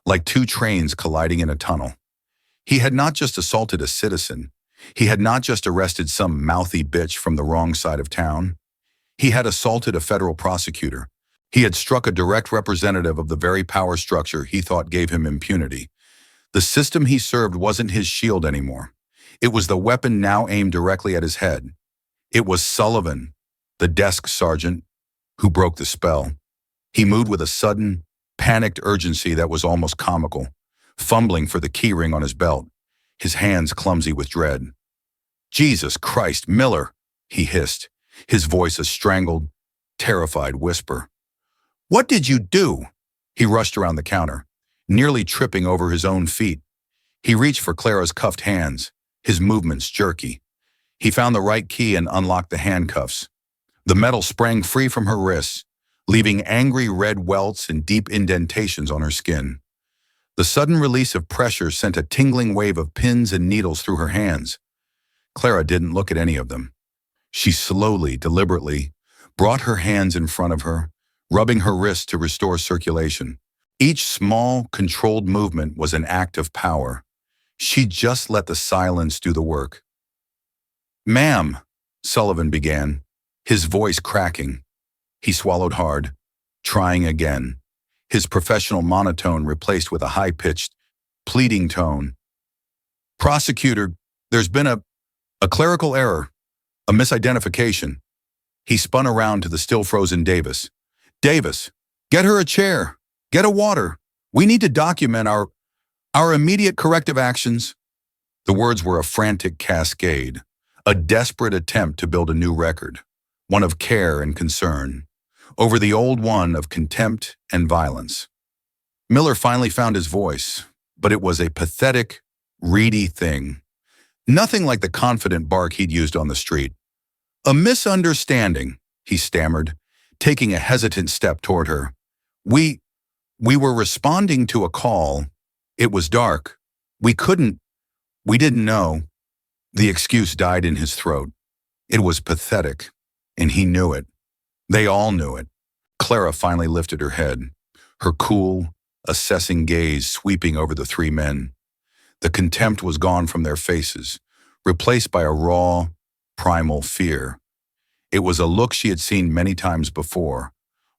like two trains colliding in a tunnel. He had not just assaulted a citizen. He had not just arrested some mouthy bitch from the wrong side of town. He had assaulted a federal prosecutor. He had struck a direct representative of the very power structure he thought gave him impunity. The system he served wasn't his shield anymore. It was the weapon now aimed directly at his head. It was Sullivan, the desk sergeant, who broke the spell. He moved with a sudden, panicked urgency that was almost comical, fumbling for the keyring on his belt, his hands clumsy with dread. "Jesus Christ, Miller," he hissed, his voice a strangled, terrified whisper. "What did you do?" He rushed around the counter, nearly tripping over his own feet. He reached for Clara's cuffed hands, his movements jerky. He found the right key and unlocked the handcuffs. The metal sprang free from her wrists, leaving angry red welts and deep indentations on her skin. The sudden release of pressure sent a tingling wave of pins and needles through her hands. Clara didn't look at any of them. She slowly, deliberately, brought her hands in front of her, rubbing her wrists to restore circulation. Each small, controlled movement was an act of power. She just let the silence do the work. Ma'am, Sullivan began, his voice cracking. He swallowed hard, trying again, his professional monotone replaced with a high-pitched, pleading tone. Prosecutor, there's been a clerical error, a misidentification. He spun around to the still-frozen Davis. Davis, get her a chair. Get a water. We need to document our immediate corrective actions. The words were a frantic cascade, a desperate attempt to build a new record, one of care and concern, over the old one of contempt and violence. Miller finally found his voice, but it was a pathetic, reedy thing. Nothing like the confident bark he'd used on the street. A misunderstanding, he stammered, taking a hesitant step toward her. We were responding to a call. It was dark. We didn't know. The excuse died in his throat. It was pathetic, and he knew it. They all knew it. Clara finally lifted her head, her cool, assessing gaze sweeping over the three men. The contempt was gone from their faces, replaced by a raw, primal fear. It was a look she had seen many times before,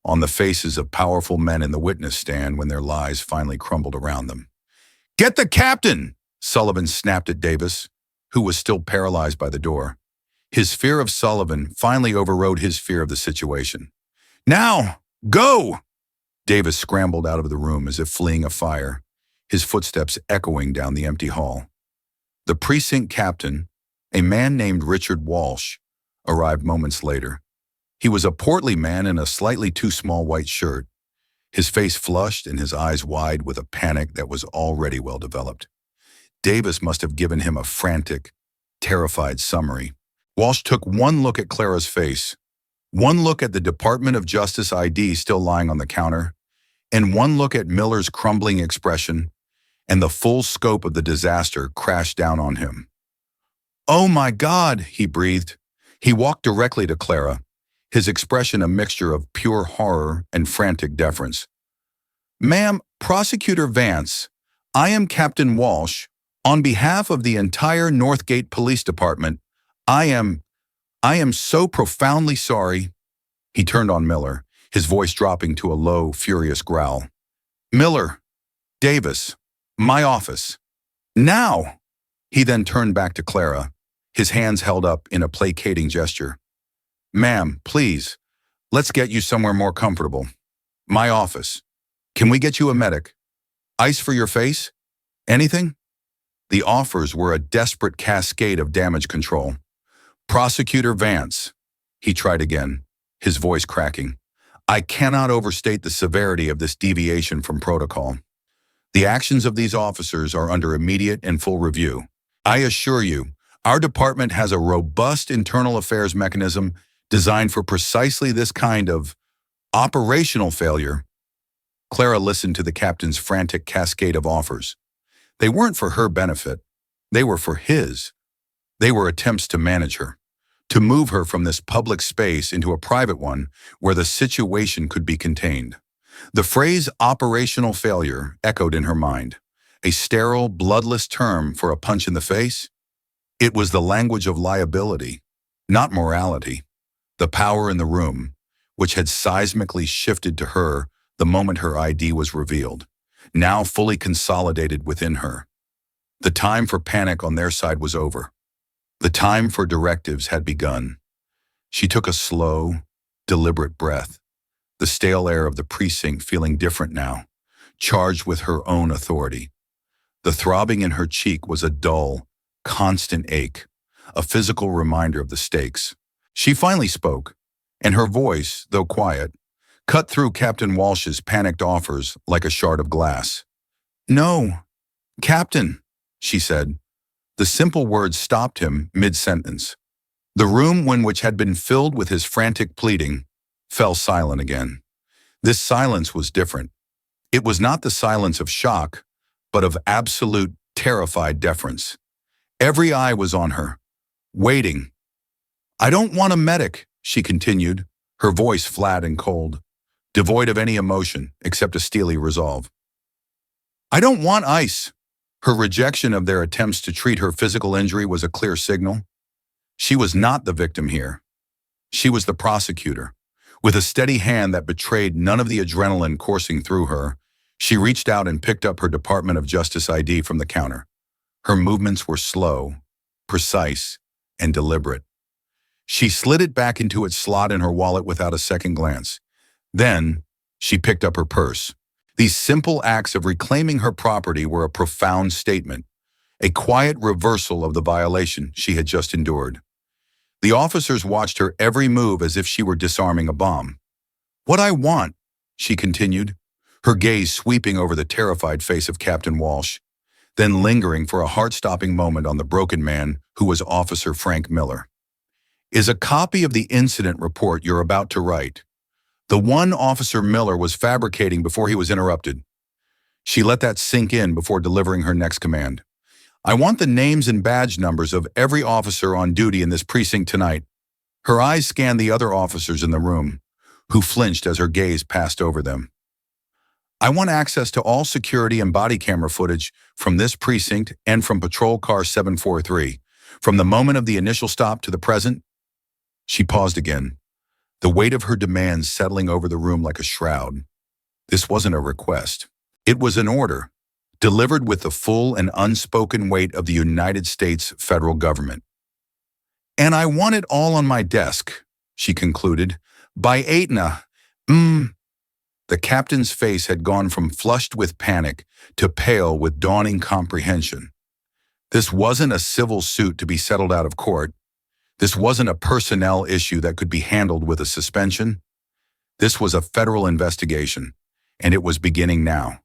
on the faces of powerful men in the witness stand when their lies finally crumbled around them. "Get the captain!" Sullivan snapped at Davis, who was still paralyzed by the door. His fear of Sullivan finally overrode his fear of the situation. "Now, go!" Davis scrambled out of the room as if fleeing a fire, his footsteps echoing down the empty hall. The precinct captain, a man named Richard Walsh, arrived moments later. He was a portly man in a slightly too small white shirt, his face flushed and his eyes wide with a panic that was already well developed. Davis must have given him a frantic, terrified summary. Walsh took one look at Clara's face, one look at the Department of Justice ID still lying on the counter, and one look at Miller's crumbling expression, and the full scope of the disaster crashed down on him. "Oh my God," he breathed. He walked directly to Clara, his expression a mixture of pure horror and frantic deference. "Ma'am, Prosecutor Vance, I am Captain Walsh. On behalf of the entire Northgate Police Department, I am so profoundly sorry." He turned on Miller, his voice dropping to a low, furious growl. "Miller, Davis, my office. Now!" He then turned back to Clara, his hands held up in a placating gesture. "Ma'am, please, let's get you somewhere more comfortable. My office. Can we get you a medic? Ice for your face? Anything?" The offers were a desperate cascade of damage control. "Prosecutor Vance," he tried again, his voice cracking. "I cannot overstate the severity of this deviation from protocol. The actions of these officers are under immediate and full review. I assure you, our department has a robust internal affairs mechanism designed for precisely this kind of operational failure." Clara listened to the captain's frantic cascade of offers. They weren't for her benefit. They were for his. They were attempts to manage her, to move her from this public space into a private one where the situation could be contained. The phrase operational failure echoed in her mind, a sterile, bloodless term for a punch in the face. It was the language of liability, not morality. The power in the room, which had seismically shifted to her the moment her ID was revealed, now fully consolidated within her. The time for panic on their side was over. The time for directives had begun. She took a slow, deliberate breath, the stale air of the precinct feeling different now, charged with her own authority. The throbbing in her cheek was a dull, constant ache, a physical reminder of the stakes. She finally spoke, and her voice, though quiet, cut through Captain Walsh's panicked offers like a shard of glass. "No, Captain," she said. The simple words stopped him mid-sentence. The room, which had been filled with his frantic pleading, fell silent again. This silence was different. It was not the silence of shock, but of absolute, terrified deference. Every eye was on her, waiting. "I don't want a medic," she continued, her voice flat and cold, devoid of any emotion except a steely resolve. "I don't want ice." Her rejection of their attempts to treat her physical injury was a clear signal. She was not the victim here. She was the prosecutor. With a steady hand that betrayed none of the adrenaline coursing through her, she reached out and picked up her Department of Justice ID from the counter. Her movements were slow, precise, and deliberate. She slid it back into its slot in her wallet without a second glance. Then, she picked up her purse. These simple acts of reclaiming her property were a profound statement, a quiet reversal of the violation she had just endured. The officers watched her every move as if she were disarming a bomb. "What I want," she continued, her gaze sweeping over the terrified face of Captain Walsh, then lingering for a heart-stopping moment on the broken man who was Officer Frank Miller, "is a copy of the incident report you're about to write. The one Officer Miller was fabricating before he was interrupted." She let that sink in before delivering her next command. "I want the names and badge numbers of every officer on duty in this precinct tonight." Her eyes scanned the other officers in the room, who flinched as her gaze passed over them. "I want access to all security and body camera footage from this precinct and from Patrol Car 743, from the moment of the initial stop to the present." She paused again, the weight of her demands settling over the room like a shroud. This wasn't a request. It was an order, delivered with the full and unspoken weight of the United States federal government. "And I want it all on my desk," she concluded, "by 8 The captain's face had gone from flushed with panic to pale with dawning comprehension. This wasn't a civil suit to be settled out of court. This wasn't a personnel issue that could be handled with a suspension. This was a federal investigation, and it was beginning now.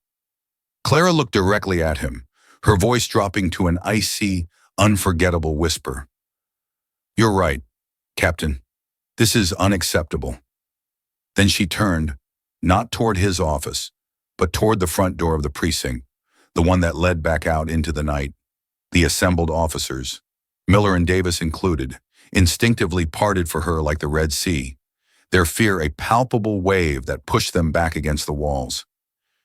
Clara looked directly at him, her voice dropping to an icy, unforgettable whisper. "You're right, Captain. This is unacceptable." Then she turned, not toward his office, but toward the front door of the precinct, the one that led back out into the night. The assembled officers, Miller and Davis included, instinctively parted for her like the Red Sea, their fear a palpable wave that pushed them back against the walls.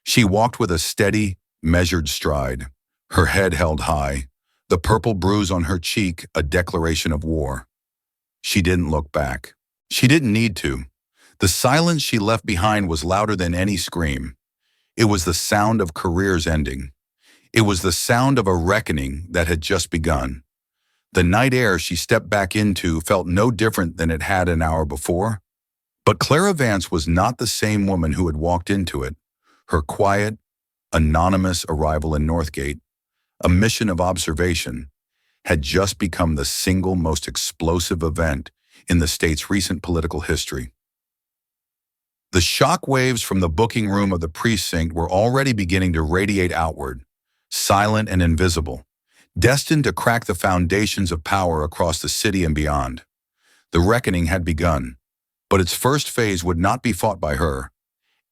She walked with a steady, measured stride, her head held high, the purple bruise on her cheek a declaration of war. She didn't look back. She didn't need to. The silence she left behind was louder than any scream. It was the sound of careers ending. It was the sound of a reckoning that had just begun. The night air she stepped back into felt no different than it had an hour before. But Clara Vance was not the same woman who had walked into it. Her quiet, anonymous arrival in Northgate, a mission of observation, had just become the single most explosive event in the state's recent political history. The shock waves from the booking room of the precinct were already beginning to radiate outward, silent and invisible, destined to crack the foundations of power across the city and beyond. The reckoning had begun, but its first phase would not be fought by her.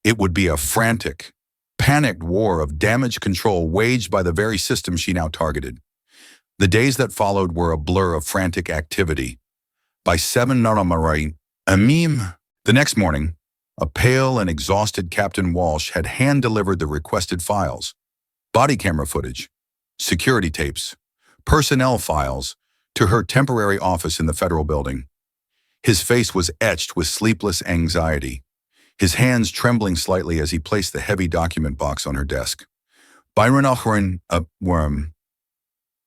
It would be a frantic, panicked war of damage control waged by the very system she now targeted. The days that followed were a blur of frantic activity. By 7 the next morning, a pale and exhausted Captain Walsh had hand-delivered the requested files, body camera footage, security tapes, personnel files, to her temporary office in the federal building. His face was etched with sleepless anxiety, his hands trembling slightly as he placed the heavy document box on her desk. Byron Alhurin, worm.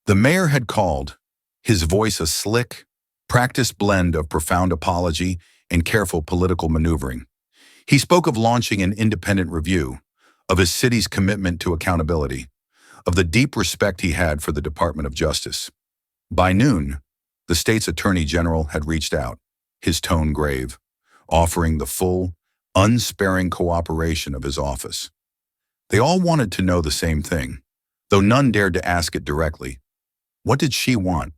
The mayor had called, his voice a slick, practiced blend of profound apology and careful political maneuvering. He spoke of launching an independent review, of his city's commitment to accountability, of the deep respect he had for the Department of Justice. By noon, the state's attorney general had reached out, his tone grave, offering the full, unsparing cooperation of his office. They all wanted to know the same thing, though none dared to ask it directly. What did she want?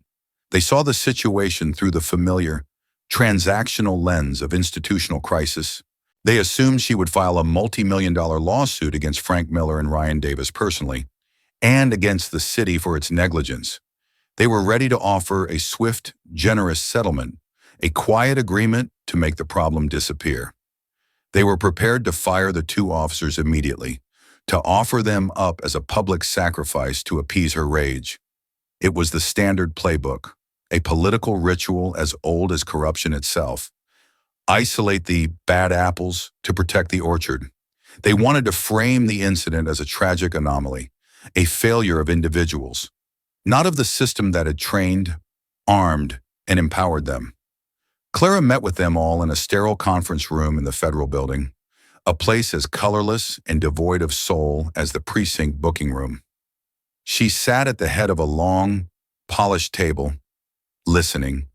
They saw the situation through the familiar, transactional lens of institutional crisis. They assumed she would file a multi-million-dollar lawsuit against Frank Miller and Ryan Davis personally, and against the city for its negligence. They were ready to offer a swift, generous settlement, a quiet agreement to make the problem disappear. They were prepared to fire the two officers immediately, to offer them up as a public sacrifice to appease her rage. It was the standard playbook, a political ritual as old as corruption itself. Isolate the bad apples to protect the orchard. They wanted to frame the incident as a tragic anomaly, a failure of individuals, not of the system that had trained, armed, and empowered them. Clara met with them all in a sterile conference room in the federal building, a place as colorless and devoid of soul as the precinct booking room. She sat at the head of a long, polished table, listening.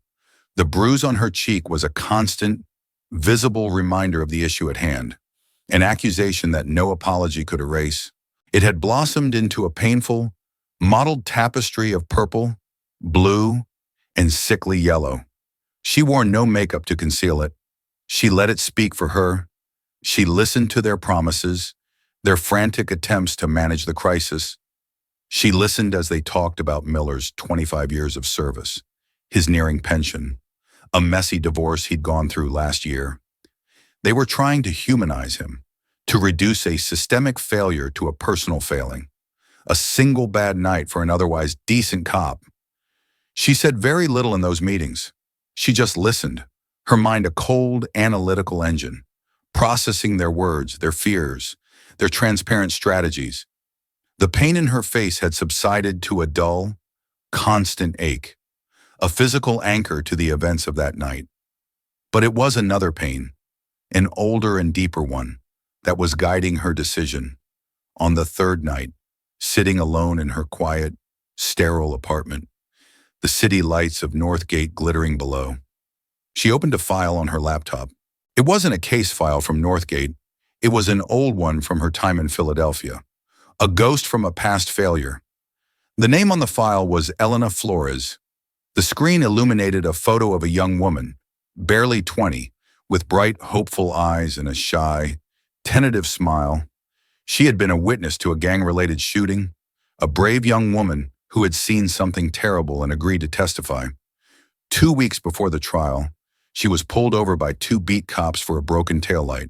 The bruise on her cheek was a constant, visible reminder of the issue at hand, an accusation that no apology could erase. It had blossomed into a painful, mottled tapestry of purple, blue, and sickly yellow. She wore no makeup to conceal it. She let it speak for her. She listened to their promises, their frantic attempts to manage the crisis. She listened as they talked about Miller's 25 years of service, his nearing pension, a messy divorce he'd gone through last year. They were trying to humanize him, to reduce a systemic failure to a personal failing, a single bad night for an otherwise decent cop. She said very little in those meetings. She just listened, her mind a cold, analytical engine, processing their words, their fears, their transparent strategies. The pain in her face had subsided to a dull, constant ache, a physical anchor to the events of that night. But it was another pain, an older and deeper one, that was guiding her decision. On the third night, sitting alone in her quiet, sterile apartment, the city lights of Northgate glittering below. She opened a file on her laptop. It wasn't a case file from Northgate. It was an old one from her time in Philadelphia, a ghost from a past failure. The name on the file was Elena Flores. The screen illuminated a photo of a young woman, barely 20, with bright, hopeful eyes and a shy, tentative smile. She had been a witness to a gang-related shooting, a brave young woman who had seen something terrible and agreed to testify. 2 weeks before the trial, she was pulled over by 2 beat cops for a broken taillight.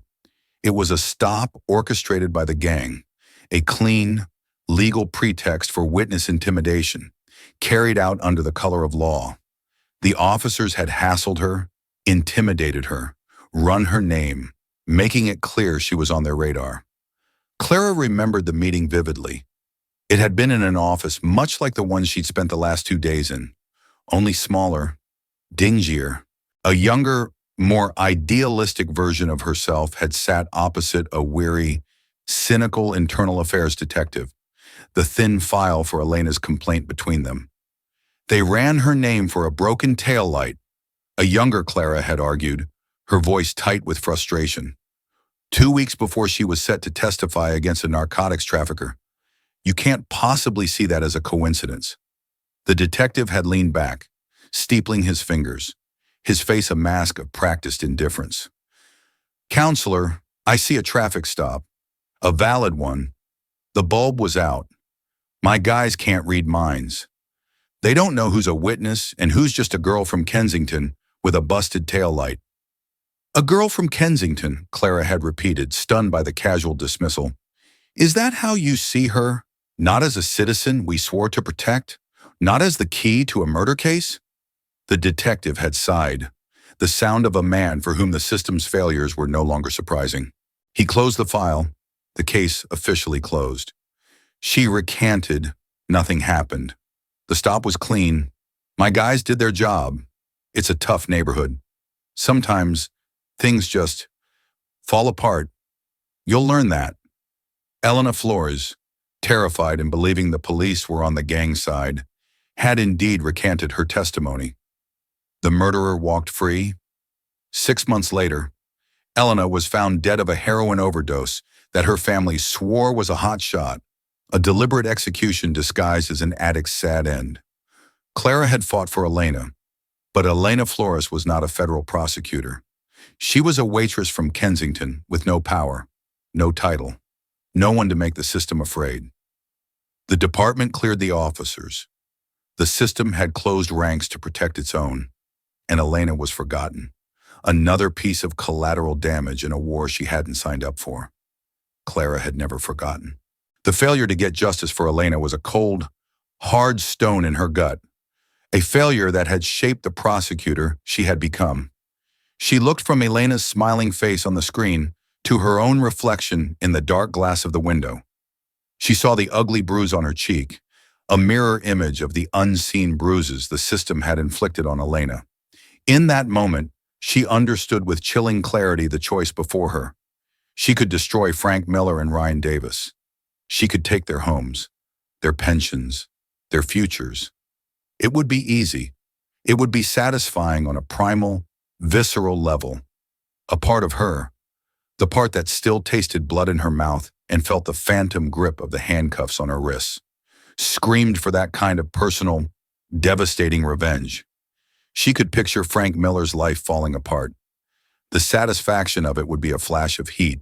It was a stop orchestrated by the gang, a clean, legal pretext for witness intimidation, carried out under the color of law. The officers had hassled her, intimidated her, run her name, making it clear she was on their radar. Clara remembered the meeting vividly. It had been in an office much like the one she'd spent the last 2 days in, only smaller, dingier. A younger, more idealistic version of herself had sat opposite a weary, cynical internal affairs detective, the thin file for Elena's complaint between them. They ran her name for a broken taillight, a younger Clara had argued, her voice tight with frustration. 2 weeks before she was set to testify against a narcotics trafficker. You can't possibly see that as a coincidence. The detective had leaned back, steepling his fingers, his face a mask of practiced indifference. Counselor, I see a traffic stop. A valid one. The bulb was out. My guys can't read minds. They don't know who's a witness and who's just a girl from Kensington with a busted taillight. A girl from Kensington, Clara had repeated, stunned by the casual dismissal. Is that how you see her? Not as a citizen we swore to protect? Not as the key to a murder case? The detective had sighed, the sound of a man for whom the system's failures were no longer surprising. He closed the file, the case officially closed. She recanted, nothing happened. The stop was clean. My guys did their job. It's a tough neighborhood. Sometimes things just fall apart. You'll learn that. Elena Flores, terrified and believing the police were on the gang side, had indeed recanted her testimony. The murderer walked free. 6 months later, Elena was found dead of a heroin overdose that her family swore was a hot shot, a deliberate execution disguised as an addict's sad end. Clara had fought for Elena, but Elena Flores was not a federal prosecutor. She was a waitress from Kensington with no power, no title, no one to make the system afraid. The department cleared the officers. The system had closed ranks to protect its own, and Elena was forgotten. Another piece of collateral damage in a war she hadn't signed up for. Clara had never forgotten. The failure to get justice for Elena was a cold, hard stone in her gut, a failure that had shaped the prosecutor she had become. She looked from Elena's smiling face on the screen to her own reflection in the dark glass of the window. She saw the ugly bruise on her cheek, a mirror image of the unseen bruises the system had inflicted on Elena. In that moment, she understood with chilling clarity the choice before her. She could destroy Frank Miller and Ryan Davis. She could take their homes, their pensions, their futures. It would be easy. It would be satisfying on a primal, visceral level. A part of her, the part that still tasted blood in her mouth and felt the phantom grip of the handcuffs on her wrists, screamed for that kind of personal, devastating revenge. She could picture Frank Miller's life falling apart. The satisfaction of it would be a flash of heat,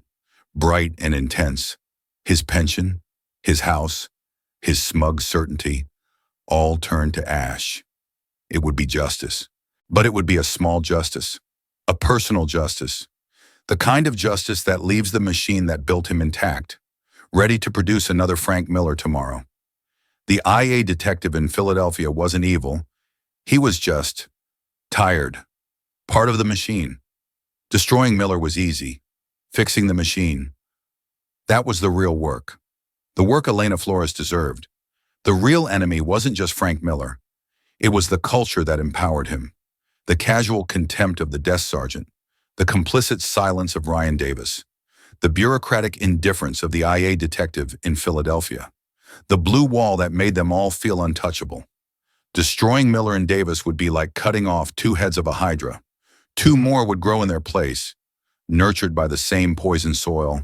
bright and intense. His pension, his house, his smug certainty, all turned to ash. It would be justice. But it would be a small justice, a personal justice, the kind of justice that leaves the machine that built him intact, ready to produce another Frank Miller tomorrow. The IA detective in Philadelphia wasn't evil. He was just tired, part of the machine. Destroying Miller was easy. Fixing the machine, that was the real work. The work Elena Flores deserved. The real enemy wasn't just Frank Miller. It was the culture that empowered him. The casual contempt of the desk sergeant, the complicit silence of Ryan Davis, the bureaucratic indifference of the IA detective in Philadelphia, the blue wall that made them all feel untouchable. Destroying Miller and Davis would be like cutting off two heads of a hydra. Two more would grow in their place, nurtured by the same poison soil.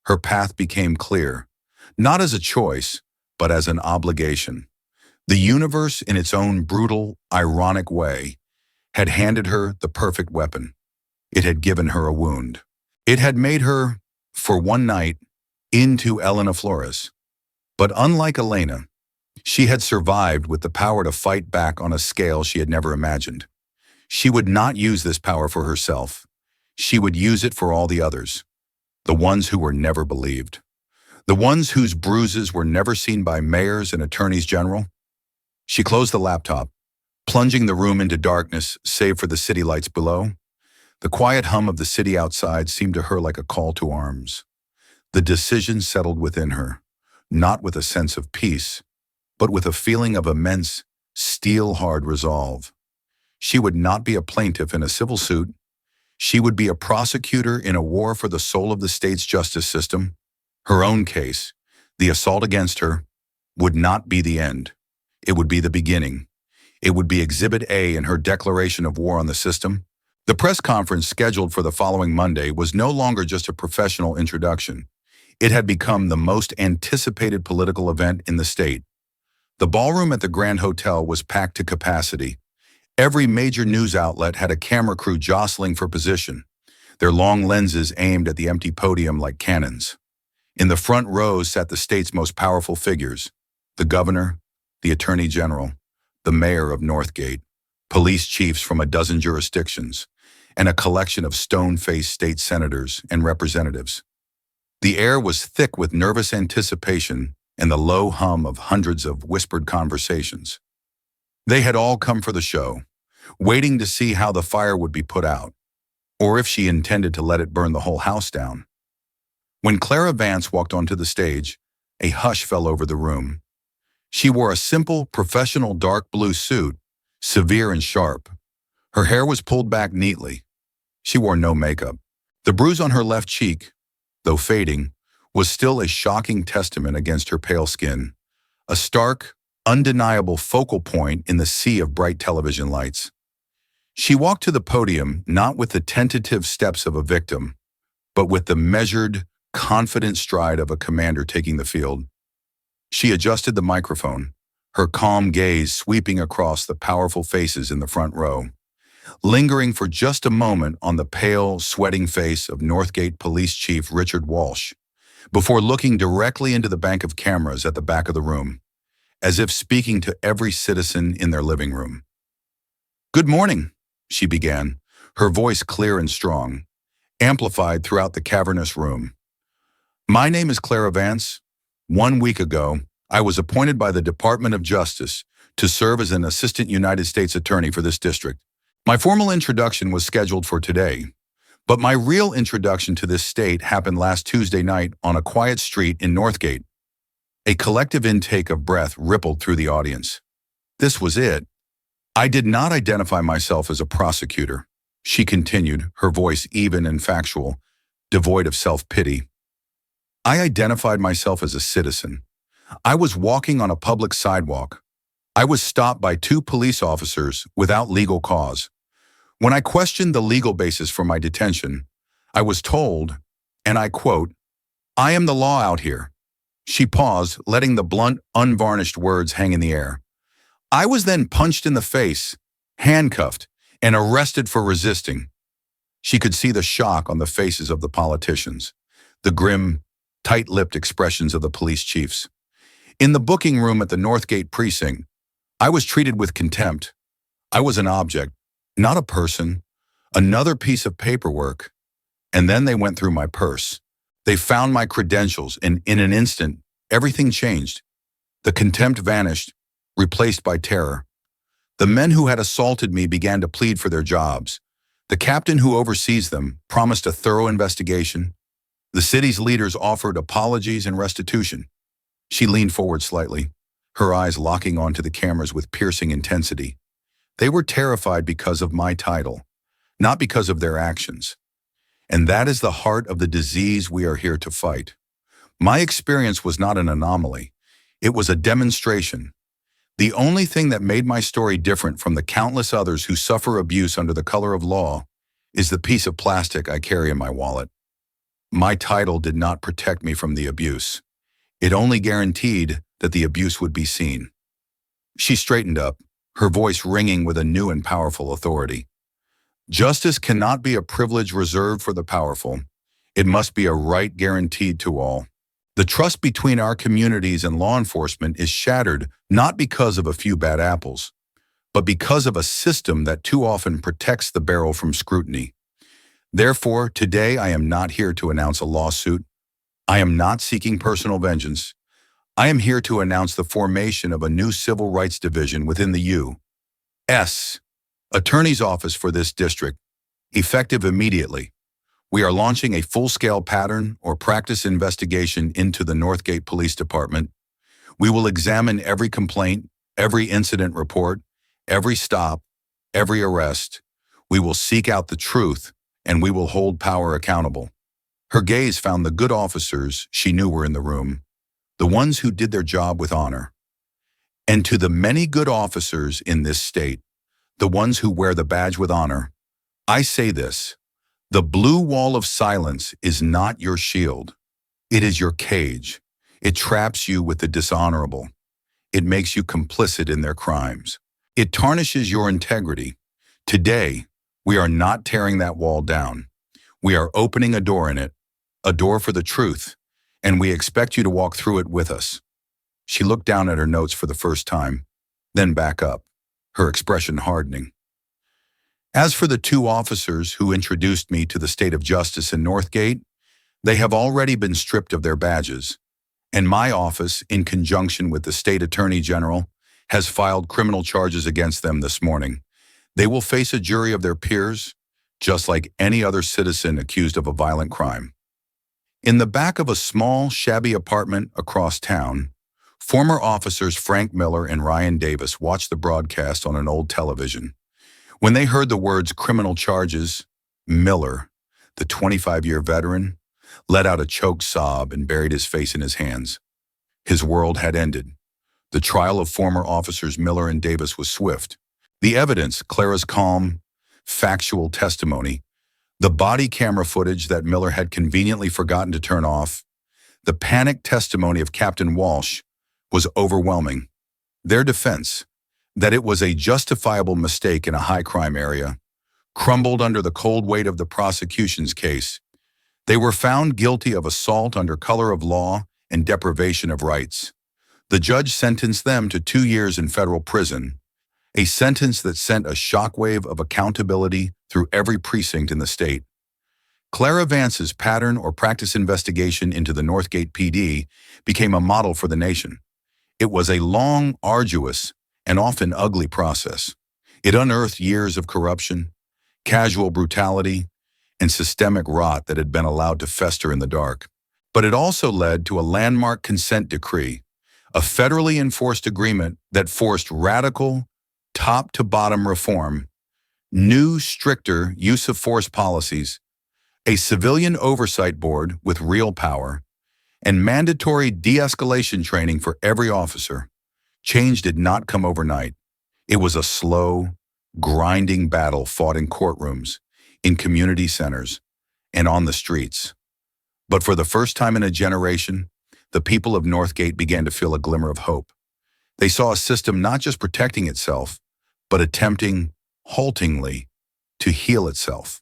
Her path became clear, not as a choice, but as an obligation. The universe, in its own brutal, ironic way, had handed her the perfect weapon. It had given her a wound. It had made her, for one night, into Elena Flores. But unlike Elena, she had survived with the power to fight back on a scale she had never imagined. She would not use this power for herself. She would use it for all the others, the ones who were never believed, the ones whose bruises were never seen by mayors and attorneys general. She closed the laptop, plunging the room into darkness save for the city lights below. The quiet hum of the city outside seemed to her like a call to arms. The decision settled within her, not with a sense of peace, but with a feeling of immense, steel-hard resolve. She would not be a plaintiff in a civil suit. She would be a prosecutor in a war for the soul of the state's justice system. Her own case, the assault against her, would not be the end. It would be the beginning. It would be Exhibit A in her declaration of war on the system. The press conference scheduled for the following Monday was no longer just a professional introduction. It had become the most anticipated political event in the state. The ballroom at the Grand Hotel was packed to capacity. Every major news outlet had a camera crew jostling for position, their long lenses aimed at the empty podium like cannons. In the front rows sat the state's most powerful figures: the governor, the attorney general, the mayor of Northgate, police chiefs from a dozen jurisdictions, and a collection of stone-faced state senators and representatives. The air was thick with nervous anticipation and the low hum of hundreds of whispered conversations. They had all come for the show, waiting to see how the fire would be put out, or if she intended to let it burn the whole house down. When Clara Vance walked onto the stage, a hush fell over the room. She wore a simple, professional dark blue suit, severe and sharp. Her hair was pulled back neatly. She wore no makeup. The bruise on her left cheek, though fading, was still a shocking testament against her pale skin, a stark, undeniable focal point in the sea of bright television lights. She walked to the podium not with the tentative steps of a victim, but with the measured, confident stride of a commander taking the field. She adjusted the microphone, her calm gaze sweeping across the powerful faces in the front row, lingering for just a moment on the pale, sweating face of Northgate Police Chief Richard Walsh, before looking directly into the bank of cameras at the back of the room, as if speaking to every citizen in their living room. "Good morning," she began, her voice clear and strong, amplified throughout the cavernous room. "My name is Clara Vance. 1 week ago, I was appointed by the Department of Justice to serve as an assistant United States attorney for this district. My formal introduction was scheduled for today, but my real introduction to this state happened last Tuesday night on a quiet street in Northgate. A collective intake of breath rippled through the audience. This was it. I did not identify myself as a prosecutor, she continued, her voice even and factual, devoid of self-pity. I identified myself as a citizen. I was walking on a public sidewalk. I was stopped by two police officers without legal cause. When I questioned the legal basis for my detention, I was told, and I quote, "I am the law out here." She paused, letting the blunt, unvarnished words hang in the air. I was then punched in the face, handcuffed, and arrested for resisting. She could see the shock on the faces of the politicians, the grim, tight-lipped expressions of the police chiefs. In the booking room at the Northgate precinct, I was treated with contempt. I was an object, not a person, another piece of paperwork. And then they went through my purse. They found my credentials, and in an instant, everything changed. The contempt vanished, replaced by terror. The men who had assaulted me began to plead for their jobs. The captain who oversees them promised a thorough investigation. The city's leaders offered apologies and restitution. She leaned forward slightly, her eyes locking onto the cameras with piercing intensity. They were terrified because of my title, not because of their actions. And that is the heart of the disease we are here to fight. My experience was not an anomaly. It was a demonstration. The only thing that made my story different from the countless others who suffer abuse under the color of law is the piece of plastic I carry in my wallet. My title did not protect me from the abuse. It only guaranteed that the abuse would be seen. She straightened up, her voice ringing with a new and powerful authority. Justice cannot be a privilege reserved for the powerful. It must be a right guaranteed to all. The trust between our communities and law enforcement is shattered not because of a few bad apples, but because of a system that too often protects the barrel from scrutiny. Therefore, today I am not here to announce a lawsuit. I am not seeking personal vengeance. I am here to announce the formation of a new civil rights division within the U.S. Attorney's Office for this district, effective immediately. We are launching a full-scale pattern or practice investigation into the Northgate Police Department. We will examine every complaint, every incident report, every stop, every arrest. We will seek out the truth, and we will hold power accountable. Her gaze found the good officers she knew were in the room, the ones who did their job with honor. And to the many good officers in this state, the ones who wear the badge with honor, I say this: the blue wall of silence is not your shield. It is your cage. It traps you with the dishonorable. It makes you complicit in their crimes. It tarnishes your integrity. Today, we are not tearing that wall down. We are opening a door in it, a door for the truth, and we expect you to walk through it with us. She looked down at her notes for the first time, then back up, her expression hardening. As for the two officers who introduced me to the state of justice in Northgate, they have already been stripped of their badges, and my office, in conjunction with the state attorney general, has filed criminal charges against them this morning. They will face a jury of their peers, just like any other citizen accused of a violent crime. In the back of a small, shabby apartment across town, former officers Frank Miller and Ryan Davis watched the broadcast on an old television. When they heard the words criminal charges, Miller, the 25-year veteran, let out a choked sob and buried his face in his hands. His world had ended. The trial of former officers Miller and Davis was swift. The evidence, Clara's calm, factual testimony, the body camera footage that Miller had conveniently forgotten to turn off, the panicked testimony of Captain Walsh, was overwhelming. Their defense, that it was a justifiable mistake in a high-crime area, crumbled under the cold weight of the prosecution's case. They were found guilty of assault under color of law and deprivation of rights. The judge sentenced them to 2 years in federal prison, a sentence that sent a shockwave of accountability through every precinct in the state. Clara Vance's pattern or practice investigation into the Northgate PD became a model for the nation. It was a long, arduous, and often ugly process. It unearthed years of corruption, casual brutality, and systemic rot that had been allowed to fester in the dark. But it also led to a landmark consent decree, a federally enforced agreement that forced radical, top-to-bottom reform, new, stricter use of force policies, a civilian oversight board with real power, and mandatory de-escalation training for every officer. Change did not come overnight. It was a slow, grinding battle fought in courtrooms, in community centers, and on the streets. But for the first time in a generation, the people of Northgate began to feel a glimmer of hope. They saw a system not just protecting itself, but attempting, haltingly, to heal itself.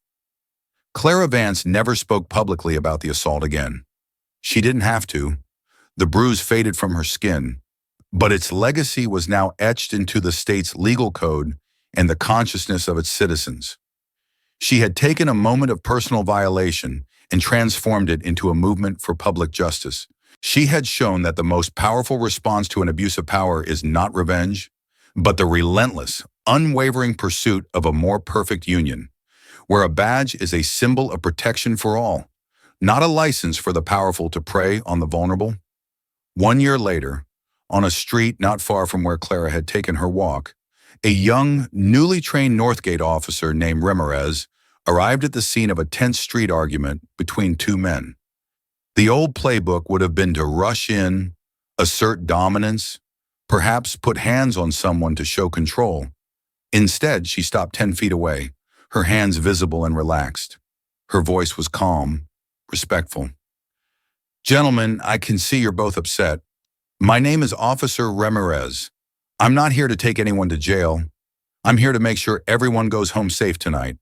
Clara Vance never spoke publicly about the assault again. She didn't have to. The bruise faded from her skin, but its legacy was now etched into the state's legal code and the consciousness of its citizens. She had taken a moment of personal violation and transformed it into a movement for public justice. She had shown that the most powerful response to an abuse of power is not revenge, but the relentless, unwavering pursuit of a more perfect union, where a badge is a symbol of protection for all, not a license for the powerful to prey on the vulnerable. 1 year later, on a street not far from where Clara had taken her walk, a young, newly trained Northgate officer named Ramirez arrived at the scene of a tense street argument between two men. The old playbook would have been to rush in, assert dominance, perhaps put hands on someone to show control. Instead, she stopped 10 feet away, her hands visible and relaxed. Her voice was calm, respectful. "Gentlemen, I can see you're both upset. My name is Officer Ramirez. I'm not here to take anyone to jail. I'm here to make sure everyone goes home safe tonight.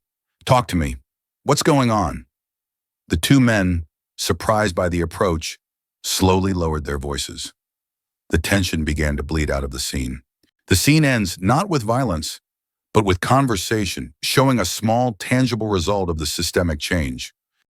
Talk to me. What's going on?" The two men, surprised by the approach, slowly lowered their voices. The tension began to bleed out of the scene. The scene ends not with violence, but with conversation, showing a small, tangible result of the systemic change.